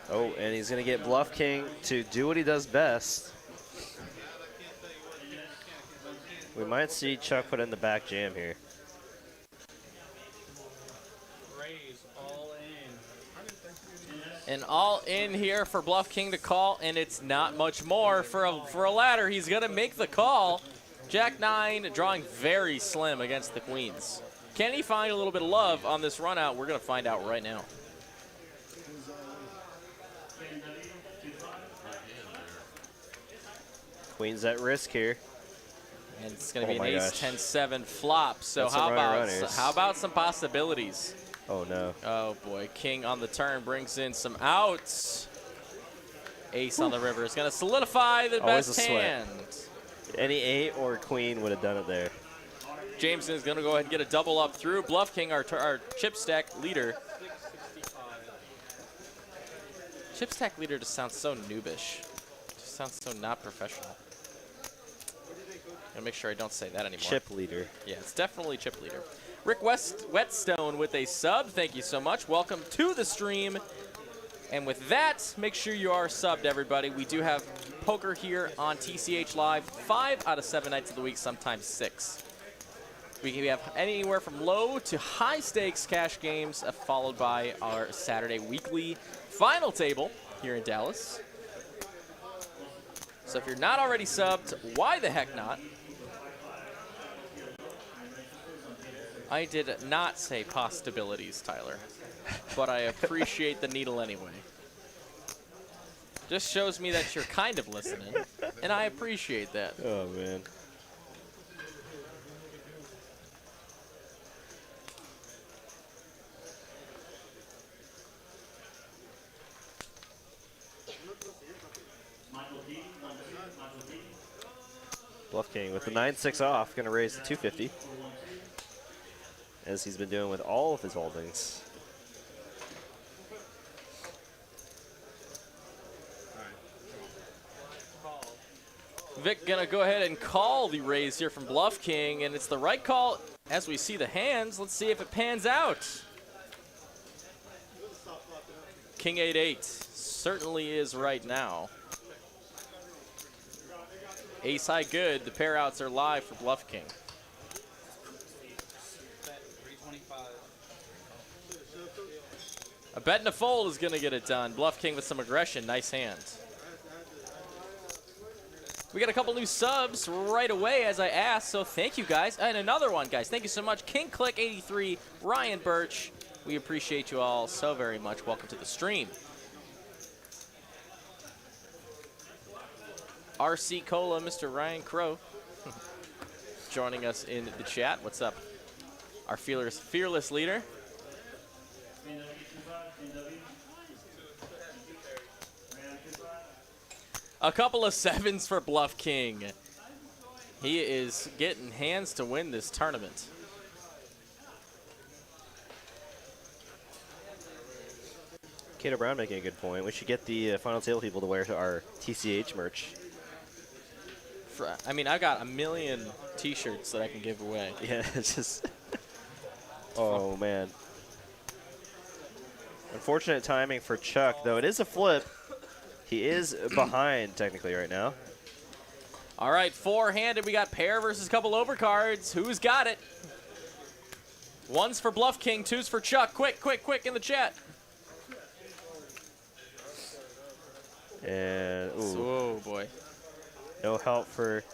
Oh, and he's going to get Bluff King to do what he does best. We might see Chuck put in the back jam here. Raise all in. And all in here for Bluff King to call, and it's not much more for a ladder. He's going to make the call. Jack 9 drawing very slim against the queens. Can he find a little bit of love on this run out? We're going to find out right now. Queen's at risk here. And it's going to Oh be an my ace gosh. 10-7 flop. So That's some runners. how about some possibilities? Oh no. Oh boy, king on the turn brings in some outs. Ace on the river is going to solidify the Always best a sweat. hand. Any 8 or queen would have done it there. Jameson is going to go ahead and get a double up through. Bluff King, our chip stack leader. Chip stack leader just sounds so noobish. Just sounds so not professional. Gotta make sure I don't say that anymore. Chip leader. Yeah, it's definitely chip leader. Rick Whetstone with a sub. Thank you so much. Welcome to the stream. And with that, make sure you are subbed, everybody. We do have poker here on TCH Live 5 out of 7 nights of the week, sometimes 6. We have anywhere from low to high stakes cash games, followed by our Saturday weekly final table here in Dallas. So if you're not already subbed, why the heck not? I did not say possibilities, Tyler, but I appreciate the needle anyway. Just shows me that you're kind of listening, and I appreciate that. Oh man. Bluff King with the 9-6 off, going to raise to 250, as he's been doing with all of his holdings. Vic gonna go ahead and call the raise here from Bluff King, and it's the right call as we see the hands. Let's see if it pans out. King 8-8 certainly is right now. Ace high good. The pair outs are live for Bluff King. A bet and a fold is gonna get it done. Bluff King with some aggression. Nice hand. We got a couple new subs right away as I asked, so thank you guys. And another one, guys. Thank you so much. King Click 83, Ryan Birch. We appreciate you all so very much. Welcome to the stream. RC Cola, Mr. Ryan Crow, joining us in the chat. What's up? Our fearless leader. A couple of 7s for Bluff King. He is getting hands to win this tournament. Kato Brown making a good point. We should get the final table people to wear to our TCH merch. I mean, I've got a million t-shirts that I can give away. Yeah, it's just... oh, man. Unfortunate timing for Chuck, though. It is a flip. He is behind, technically, right now. All right, four-handed. We got pair versus couple overcards. Who's got it? One's for Bluff King, two's for Chuck. Quick, quick, quick in the chat. And, ooh. Oh, boy. No help for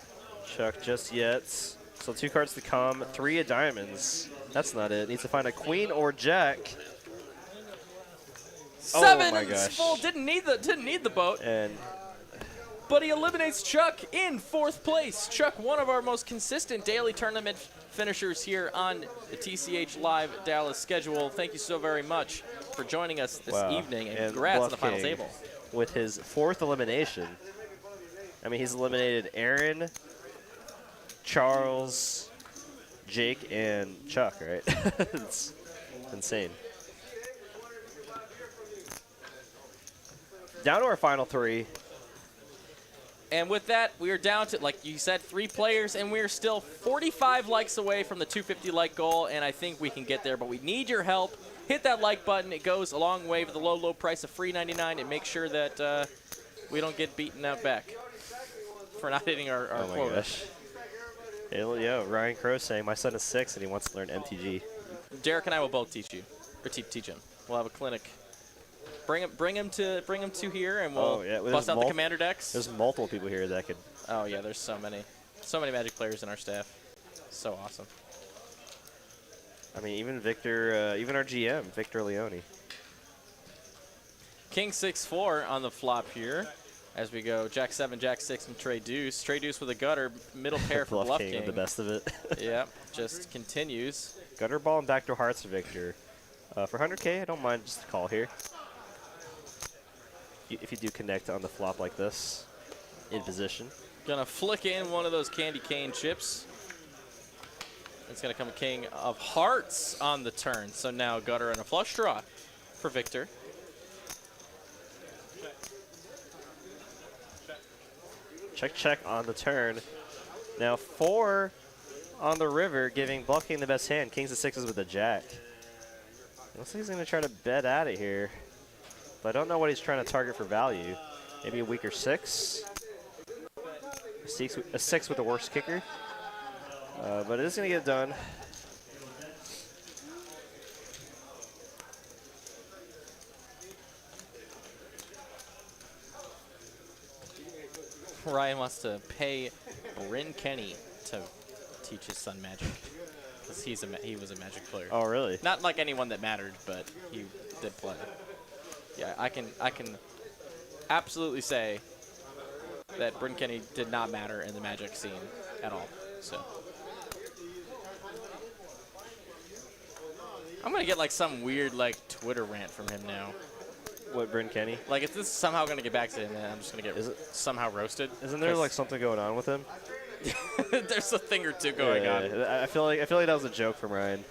Chuck just yet. So 2 cards to come, 3 of diamonds. That's not it. Needs to find a queen or jack. Seven oh my and gosh. full. Didn't need the boat. And but he eliminates Chuck in 4th place. Chuck, one of our most consistent daily tournament finishers here on the TCH Live Dallas schedule. Thank you so very much for joining us this evening, and congrats on the final table. With his 4th elimination. I mean, he's eliminated Aaron, Charles, Jake, and Chuck, right? It's insane. Down to our final 3. And with that, we are down to, like you said, 3 players, and we're still 45 likes away from the 250 like goal, and I think we can get there, but we need your help. Hit that like button. It goes a long way for the low, low price of free $99, and make sure that we don't get beaten out back for not hitting our oh my quota. Gosh. Yeah, Ryan Crow saying my son is 6 and he wants to learn MTG. Derek and I will both teach you, or teach him. We'll have a clinic. Bring him to here, and we'll bust out the commander decks. There's multiple people here that could. Oh yeah, there's so many Magic players in our staff. So awesome. I mean, even Victor, even our GM, Victor Leone. King 6-4 on the flop here. As we go Jack 7, Jack 6, and Trey Deuce. Trey Deuce with a gutter, middle pair for Bluff King. With the best of it. Yep, just continues. Gutter ball and backdoor hearts for Victor. For 100K, I don't mind just a call here. If you do connect on the flop like this, in position. Gonna flick in one of those candy cane chips. It's gonna come king of hearts on the turn. So now gutter and a flush draw for Victor. Check, check on the turn. Now 4 on the river, giving Bluff King the best hand. Kings and sixes with a jack. Looks like he's gonna try to bet out of here. But I don't know what he's trying to target for value. Maybe a weaker 6. A 6 with the worst kicker. But it is gonna get done. Ryan wants to pay Bryn Kenny to teach his son magic. Because he was a magic player. Oh, really? Not like anyone that mattered, but he did play. Yeah, I can absolutely say that Bryn Kenny did not matter in the magic scene at all. So I'm gonna get like some weird like Twitter rant from him now. What, Bryn Kenny? Like if this is somehow gonna get back to him, then I'm just gonna get somehow roasted. Isn't there like something going on with him? There's a thing or two going on. I feel like that was a joke from Ryan.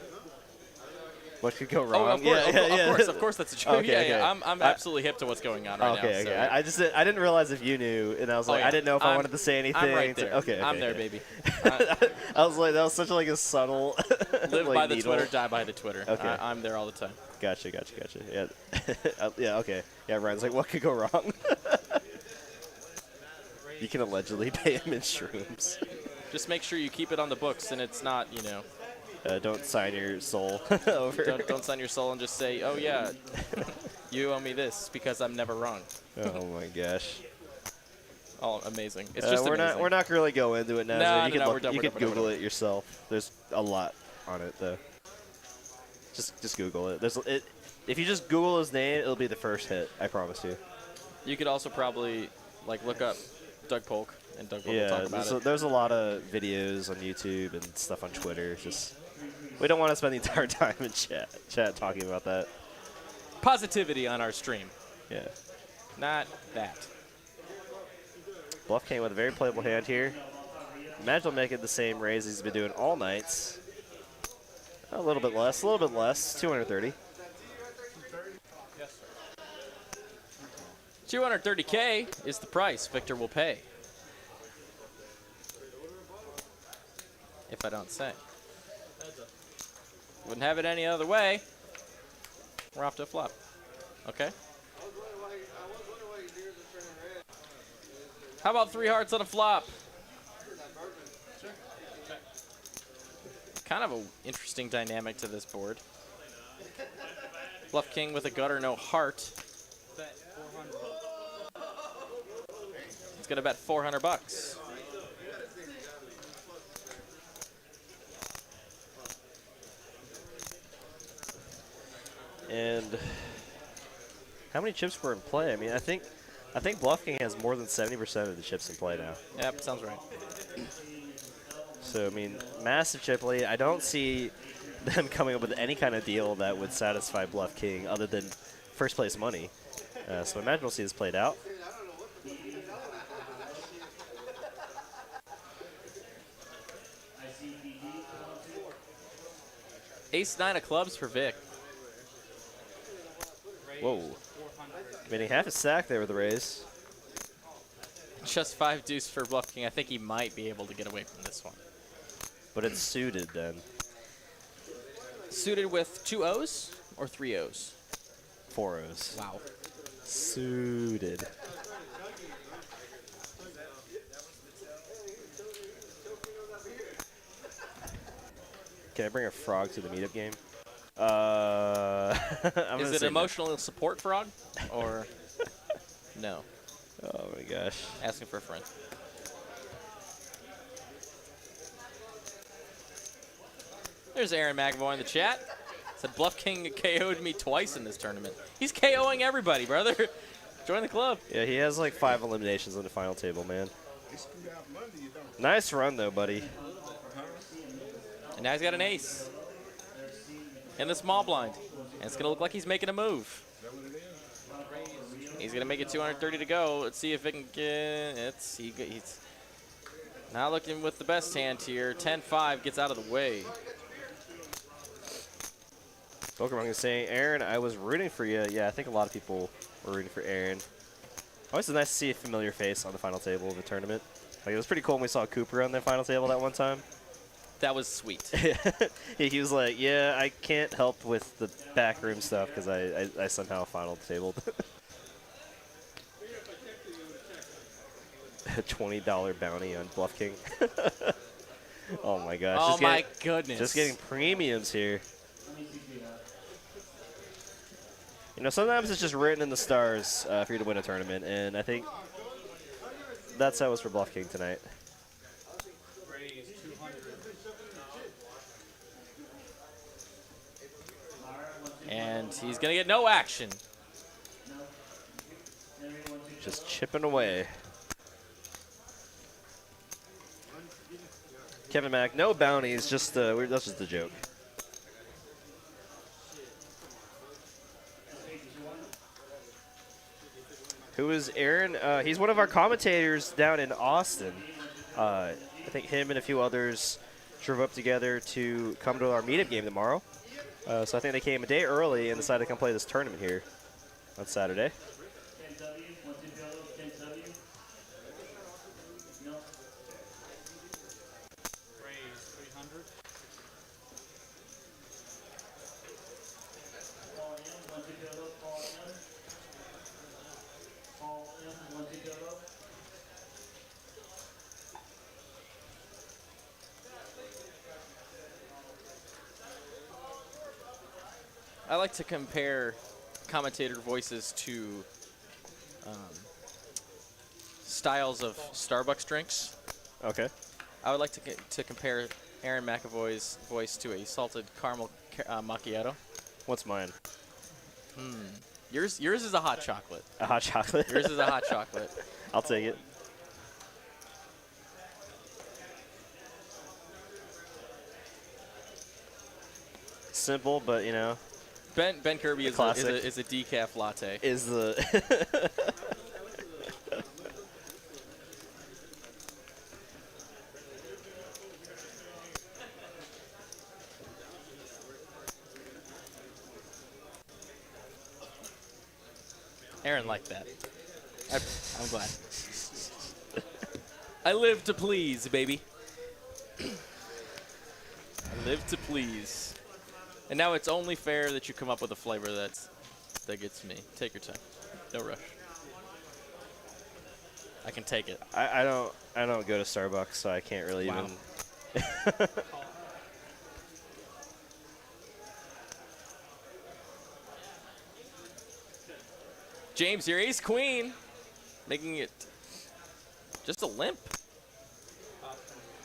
What could go wrong? Oh, of course, of course, that's a joke. Okay, yeah, okay. I'm absolutely hip to what's going on right now. Okay. So. I didn't realize if you knew, and I was like, yeah. I didn't know if I wanted to say anything. I'm right there. Okay, I'm there, baby. I was like, that was such like a subtle. Live like by the needle. Twitter, die by the Twitter. Okay. I'm there all the time. Gotcha. Yeah, yeah. Okay. Yeah, Ryan's like, what could go wrong? You can allegedly pay him in shrooms. Just make sure you keep it on the books, and it's not, you know. Don't sign your soul over. Don't sign your soul and just say, oh yeah, you owe me this because I'm never wrong. Oh my gosh. Oh, amazing. It's just we're amazing. We're not going to really go into it now. No, you no, could, no, you we're could done, Google it yourself. There's a lot on it though. Just Google it. If you just Google his name, it'll be the first hit. I promise you. You could also probably like look up Doug Polk, and Doug Polk will talk about it. There's a lot of videos on YouTube and stuff on Twitter. Just we don't want to spend the entire time in chat talking about that. Positivity on our stream. Yeah. Not that. Bluff King with a very playable hand here. Imagine he'll make it the same raise he's been doing all nights. A little bit less, 230. 230K is the price Victor will pay. If I don't say. Wouldn't have it any other way. We're off to a flop. Okay. How about 3 hearts on a flop? Kind of an interesting dynamic to this board. Bluff King with a gutter, no heart. It's gonna bet 400 bucks. And how many chips were in play? I mean, I think Bluff King has more than 70% of the chips in play now. Yep, sounds right. So, I mean, massive chip lead. I don't see them coming up with any kind of deal that would satisfy Bluff King other than first place money. So I imagine we'll see this played out. Ace-9 of clubs for Vic. Whoa. Committing half a stack there with the raise. Just 5 deuce for Bluff King. I think he might be able to get away from this one. But it's suited then. Suited with 2 O's or 3 O's? 4 O's. Wow. Suited. Can I bring a frog to the meetup game? Is it emotional support frog or no? Oh my gosh. Asking for a friend. There's Aaron McAvoy in the chat. Said Bluff King KO'd me twice in this tournament. He's KOing everybody, brother. Join the club. Yeah, he has like 5 eliminations on the final table, man. Nice run, though, buddy. And now he's got an ace. In the small blind. And it's going to look like he's making a move. He's going to make it 230 to go. Let's see if it can get... He's not looking with the best hand here. 10-5 gets out of the way. Pokemon is saying, Aaron, I was rooting for you. Yeah, I think a lot of people were rooting for Aaron. Always nice to see a familiar face on the final table of the tournament. Like, it was pretty cool when we saw Cooper on the final table that one time. That was sweet. He was like, yeah, I can't help with the backroom stuff because I somehow final tabled. A $20 bounty on Bluff King. Oh my gosh. Oh my goodness. Just getting premiums here. You know, sometimes it's just written in the stars for you to win a tournament, and I think that's how it was for Bluff King tonight. And he's going to get no action. Just chipping away. Kevin Mack, no bounties, just that's just a joke. Who is Aaron? He's one of our commentators down in Austin. I think him and a few others drove up together to come to our meetup game tomorrow. So I think they came a day early and decided to come play this tournament here on Saturday. I like to compare commentator voices to styles of Starbucks drinks. Okay. I would like to compare Aaron McAvoy's voice to a salted caramel macchiato. What's mine? Yours is a hot chocolate. A hot chocolate? Yours is a hot chocolate. I'll take it. Simple, but you know. Ben Kirby is a decaf latte. Is the Aaron liked that. I'm glad. I live to please, baby. I live to please. And now it's only fair that you come up with a flavor that gets me. Take your time. No rush. I can take it. I don't go to Starbucks, so I can't really Wow. even. James, your ace queen, making it just a limp.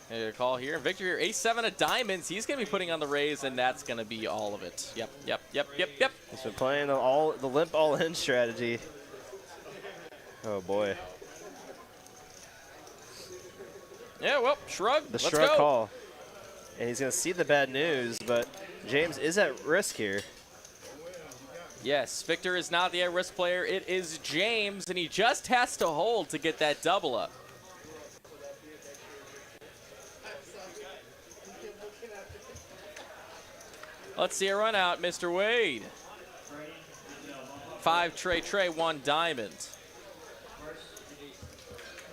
A call here. Victor, your ace-7 of diamonds. He's going to be putting on the raise, and that's going to be all of it. Yep. He's been playing the limp all-in strategy. Oh boy. Yeah, well, shrug. The Let's shrug go. call. And he's going to see the bad news, but James is at risk here. Yes, Victor is not the at-risk player. It is James, and he just has to hold to get that double up. Let's see a run out, Mr. Wade. 5 Trey, 1 diamond.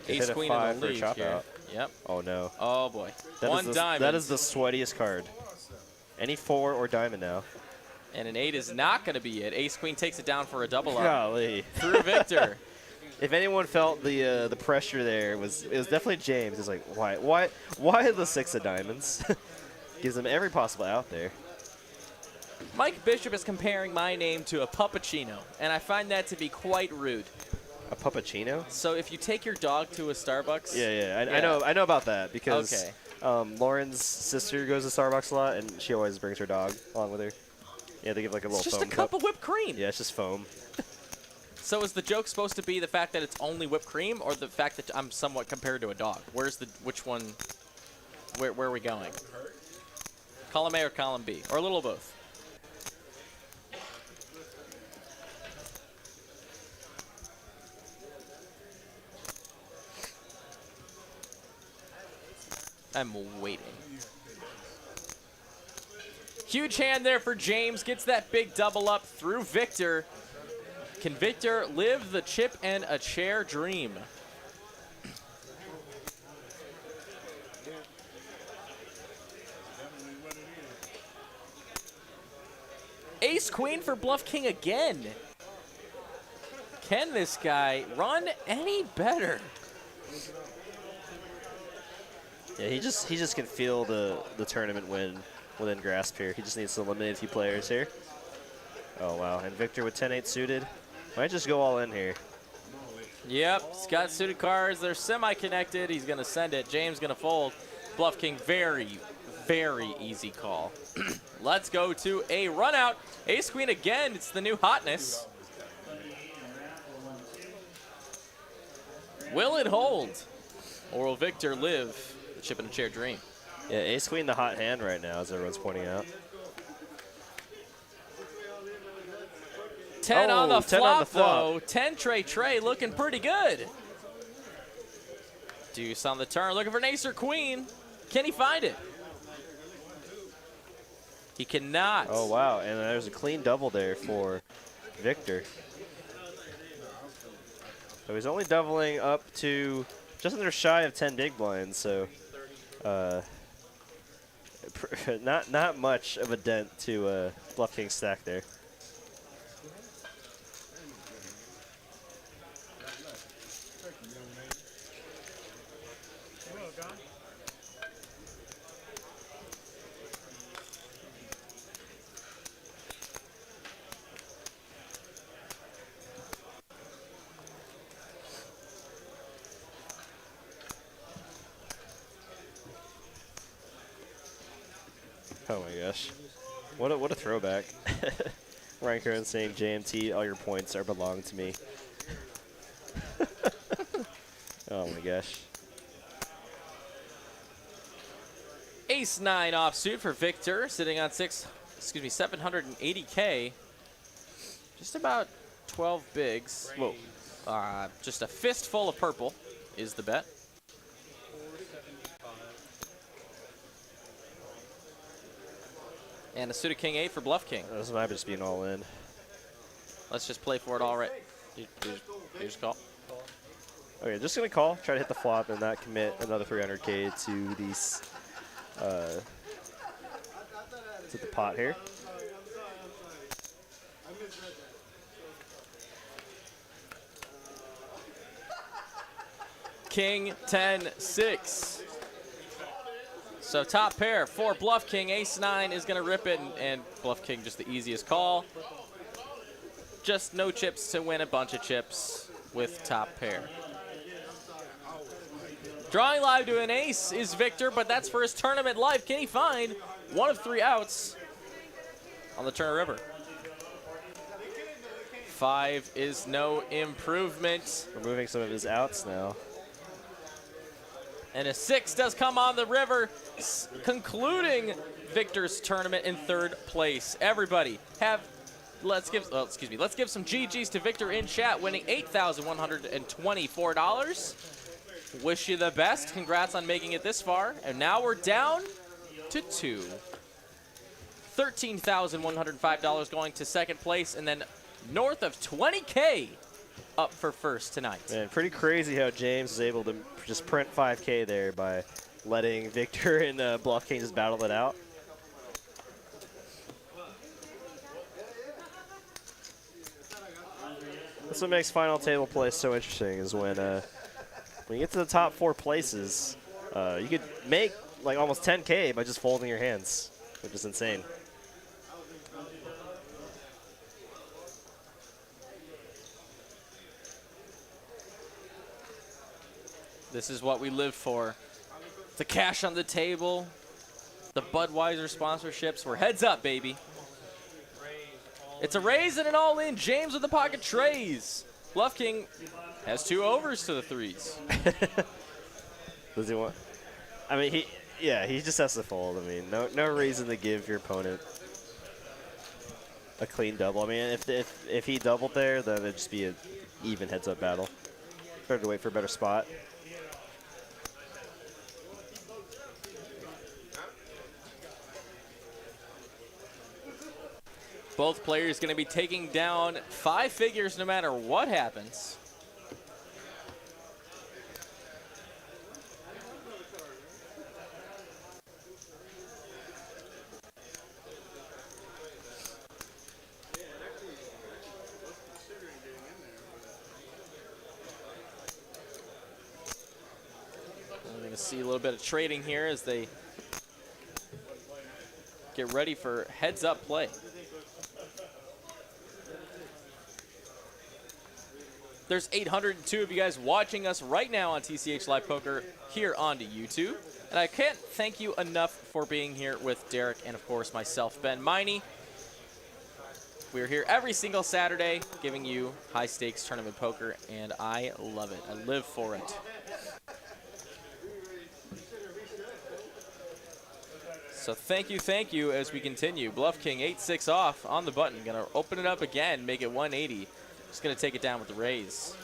They Ace hit a queen 5 in for the a lead chop here. out. Yep. Oh no. Oh boy. That One is diamond. That is the sweatiest card. Any 4 or diamond now. And an 8 is not going to be it. Ace queen takes it down for a double up. Golly. Through Victor. If anyone felt the pressure there, it was definitely James. It's like, why the 6 of diamonds? Gives him every possible out there. Mike Bishop is comparing my name to a puppuccino, and I find that to be quite rude. A puppuccino? So if you take your dog to a Starbucks, Yeah. Yeah. I know about that because Okay. Lauren's sister goes to Starbucks a lot, and she always brings her dog along with her. Yeah, they give like a it's little just foam a cup of whipped cream. Yeah, it's just foam. So is the joke supposed to be the fact that it's only whipped cream, or the fact that I'm somewhat compared to a dog? Which one? Where are we going? Column A or column B, or a little of both? I'm waiting. Huge hand there for James. Gets that big double up through Victor. Can Victor live the chip and a chair dream? Ace Queen for Bluff King again. Can this guy run any better? Yeah, he just can feel the tournament win within grasp here. He just needs to eliminate a few players here. Oh, wow. And Victor with 10-8 suited. Might just go all in here. Yep, he's got suited cards. They're semi-connected. He's going to send it. James going to fold. Bluff King, very, very easy call. Let's go to a run out. Ace Queen again. It's the new hotness. Will it hold? Or will Victor live the chip and a chair dream? Yeah, Ace Queen the hot hand right now, as everyone's pointing out. 10 on the 10 flop, on the flop. though. 10 Trey looking pretty good. Deuce on the turn, looking for an ace or queen. Can he find it? He cannot. Oh, wow. And there's a clean double there for Victor. So he's only doubling up to just under shy of 10 big blinds, so not much of a dent to Bluff King's stack there. Oh my gosh. What a throwback. Ryan Curran saying, JMT, all your points are belong to me. Oh my gosh. Ace-9 offsuit for Victor, sitting on 780K. Just about 12 bigs. Whoa. Just a fistful of purple is the bet. And a suited King 8 for Bluff King. This might just be an all in. Let's just play for it all right. You just call. Okay, just gonna call, try to hit the flop, and not commit another 300K to these to the pot here. King 10-6. So top pair for Bluff King. Ace-9 is going to rip it, and Bluff King just the easiest call. Just no chips to win a bunch of chips with top pair. Drawing live to an ace is Victor, but that's for his tournament life. Can he find one of 3 outs on the Turner River? 5 is no improvement. Removing some of his outs now. And a 6 does come on the river, concluding Victor's tournament in 3rd place. Everybody, let's give some GGs to Victor in chat, winning $8,124. Wish you the best. Congrats on making it this far. And now we're down to 2. $13,105 going to 2nd place, and then north of 20K up for 1st tonight. Man, pretty crazy how James was able to just print 5K there by letting Victor and Bluff King just battle it out. That's what makes final table play so interesting, is when you get to the top 4 places, you could make like almost 10K by just folding your hands, which is insane. This is what we live for. The cash on the table, the Budweiser sponsorships. We're heads up, baby. It's a raise and an all-in. James with the pocket trays. Bluff King has 2 overs to the 3s. Does he want? I mean, he just has to fold. I mean, no reason to give your opponent a clean double. I mean, if he doubled there, then it'd just be an even heads-up battle. Better to wait for a better spot. Both players going to be taking down 5 figures no matter what happens. We're going to see a little bit of trading here as they get ready for heads-up play. There's 802 of you guys watching us right now on TCH Live Poker here onto YouTube. And I can't thank you enough for being here with Derek and, of course, myself, Ben Miney. We're here every single Saturday giving you high-stakes tournament poker, and I love it. I live for it. So thank you as we continue. Bluff King 8-6 off on the button. Gonna open it up again, make it 180. Just going to take it down with the raise.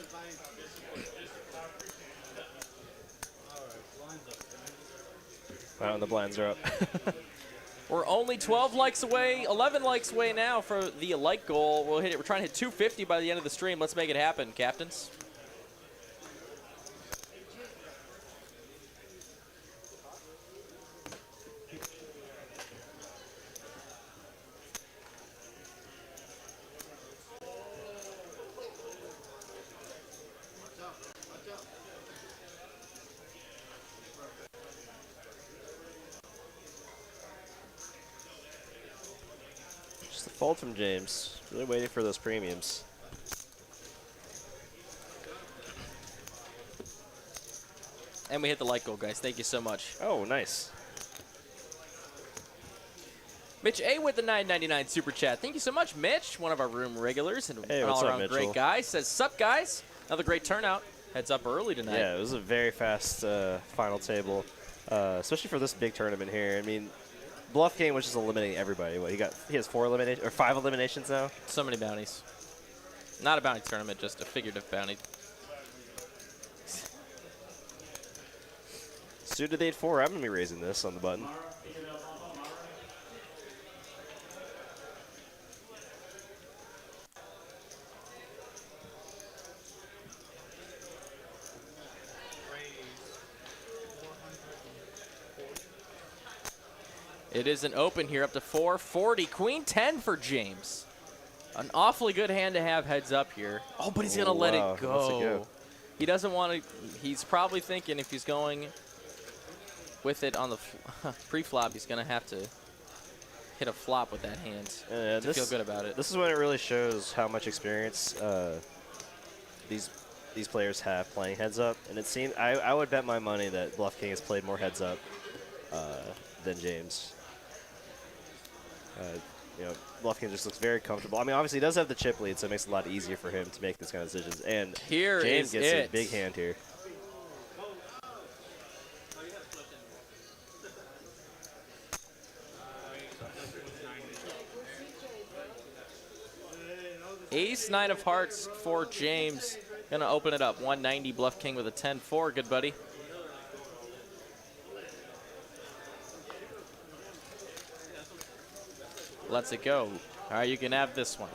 Wow, and the blinds are up. We're only 12 likes away, 11 likes away now for the like goal. We'll hit it. We're trying to hit 250 by the end of the stream. Let's make it happen, captains. Just a fold from James. Really waiting for those premiums. And we hit the like goal, guys. Thank you so much. Oh, nice. Mitch A with the $9.99 super chat. Thank you so much, Mitch, one of our room regulars and Hey, an what's up, all-around great Mitchell? guy. Says, sup, guys? Another great turnout. Heads up early tonight. Yeah, it was a very fast final table, especially for this big tournament here. I mean, Bluff King was just eliminating everybody. What, he has 5 eliminations now. So many bounties. Not a bounty tournament, just a figurative bounty. Suited 8-4. I'm gonna be raising this on the button. It is an open here up to 440. Queen 10 for James. An awfully good hand to have heads up here. Oh, but he's going to let wow. it Lets it go. go. He doesn't want to. He's probably thinking if he's going with it on the pre-flop, he's going to have to hit a flop with that hand to feel good about it. This is when it really shows how much experience these players have playing heads up. And it seemed I would bet my money that Bluff King has played more heads up than James. You know, Bluff King just looks very comfortable. I mean, obviously he does have the chip lead, so it makes it a lot easier for him to make this kind of decisions. And Here James is gets it. a big hand here. Ace 9 of hearts for James. Gonna open it up. 190 Bluff King with a 10-4. Good buddy. Lets it go. All right, you can have this one.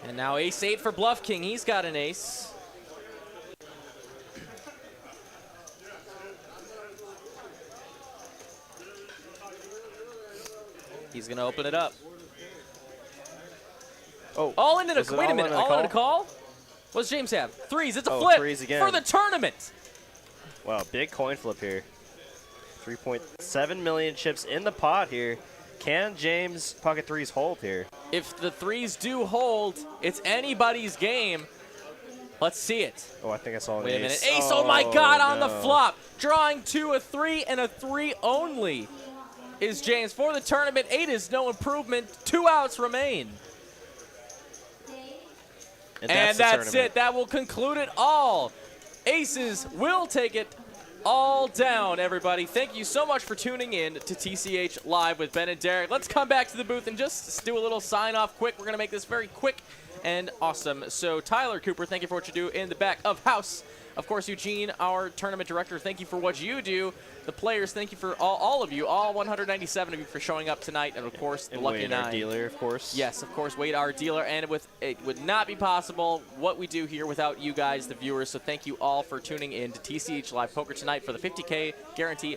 And now ace 8 for Bluff King. He's got an ace. He's going to open it up. Oh, All into was the, it wait a all minute, in a all in a call? call? What does James have? Threes, it's a Oh, flip threes again. for the tournament. Wow, big coin flip here. 3.7 million chips in the pot here. Can James pocket threes hold here? If the threes do hold, it's anybody's game. Let's see it. Oh, I think I saw an Wait a ace. minute. Ace, oh my God, on the no. flop. Drawing to a 3 and a 3 only is James for the tournament. 8 is no improvement. 2 outs remain. And that's it. That will conclude it all. Aces will take it all down, everybody. Thank you so much for tuning in to TCH Live with Ben and Derek. Let's come back to the booth and just do a little sign-off quick. We're going to make this very quick and awesome. So, Tyler Cooper, thank you for what you do in the back of house. Of course, Eugene, our tournament director, thank you for what you do. The players, thank you for all of you, all 197 of you for showing up tonight. And, of course, the Lucky Wade, Nine. our dealer, of course. Yes, of course, Wade, our dealer. And it would not be possible what we do here without you guys, the viewers. So thank you all for tuning in to TCH Live Poker tonight for the 50K guarantee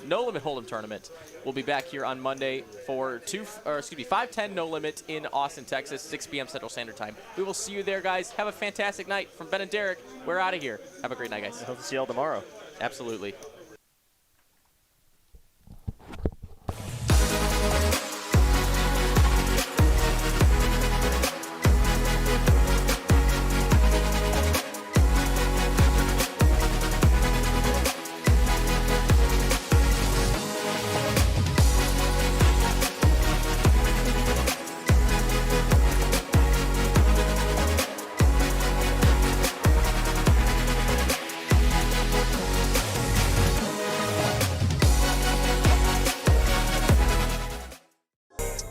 No Limit Hold'em tournament. We'll be back here on Monday for 5-10 No Limit in Austin, Texas, 6 p.m. Central Standard Time. We will see you there, guys. Have a fantastic night. From Ben and Derek, we're out of here. Have a great night, guys. I hope to see y'all tomorrow. Absolutely.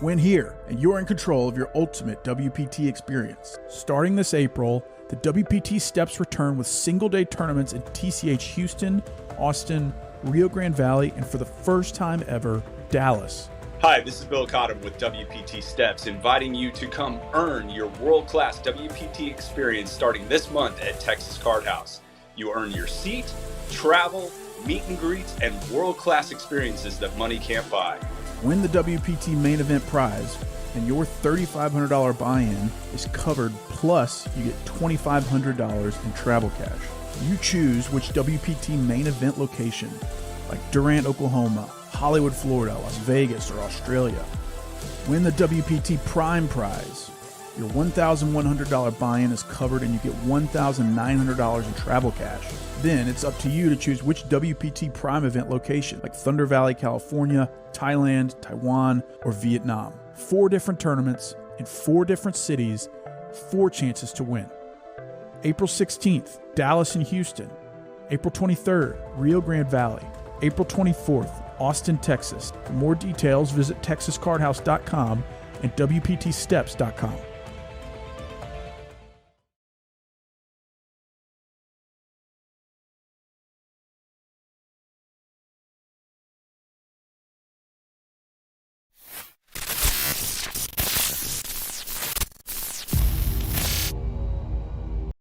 Win here, and you're in control of your ultimate WPT experience. Starting this April, the WPT Steps return with single-day tournaments in TCH Houston, Austin, Rio Grande Valley, and for the first time ever, Dallas. Hi, this is Bill Cottam with WPT Steps, inviting you to come earn your world-class WPT experience starting this month at Texas Card House. You earn your seat, travel, meet and greets, and world-class experiences that money can't buy. Win the WPT main event prize, and your $3,500 buy-in is covered, plus you get $2,500 in travel cash. You choose which WPT main event location, like Durant, Oklahoma, Hollywood, Florida, Las Vegas, or Australia. Win the WPT Prime prize. Your $1,100 buy-in is covered and you get $1,900 in travel cash. Then it's up to you to choose which WPT Prime event location, like Thunder Valley, California, Thailand, Taiwan, or Vietnam. 4 different tournaments in 4 different cities, 4 chances to win. April 16th, Dallas and Houston. April 23rd, Rio Grande Valley. April 24th, Austin, Texas. For more details, visit texascardhouse.com and WPTsteps.com.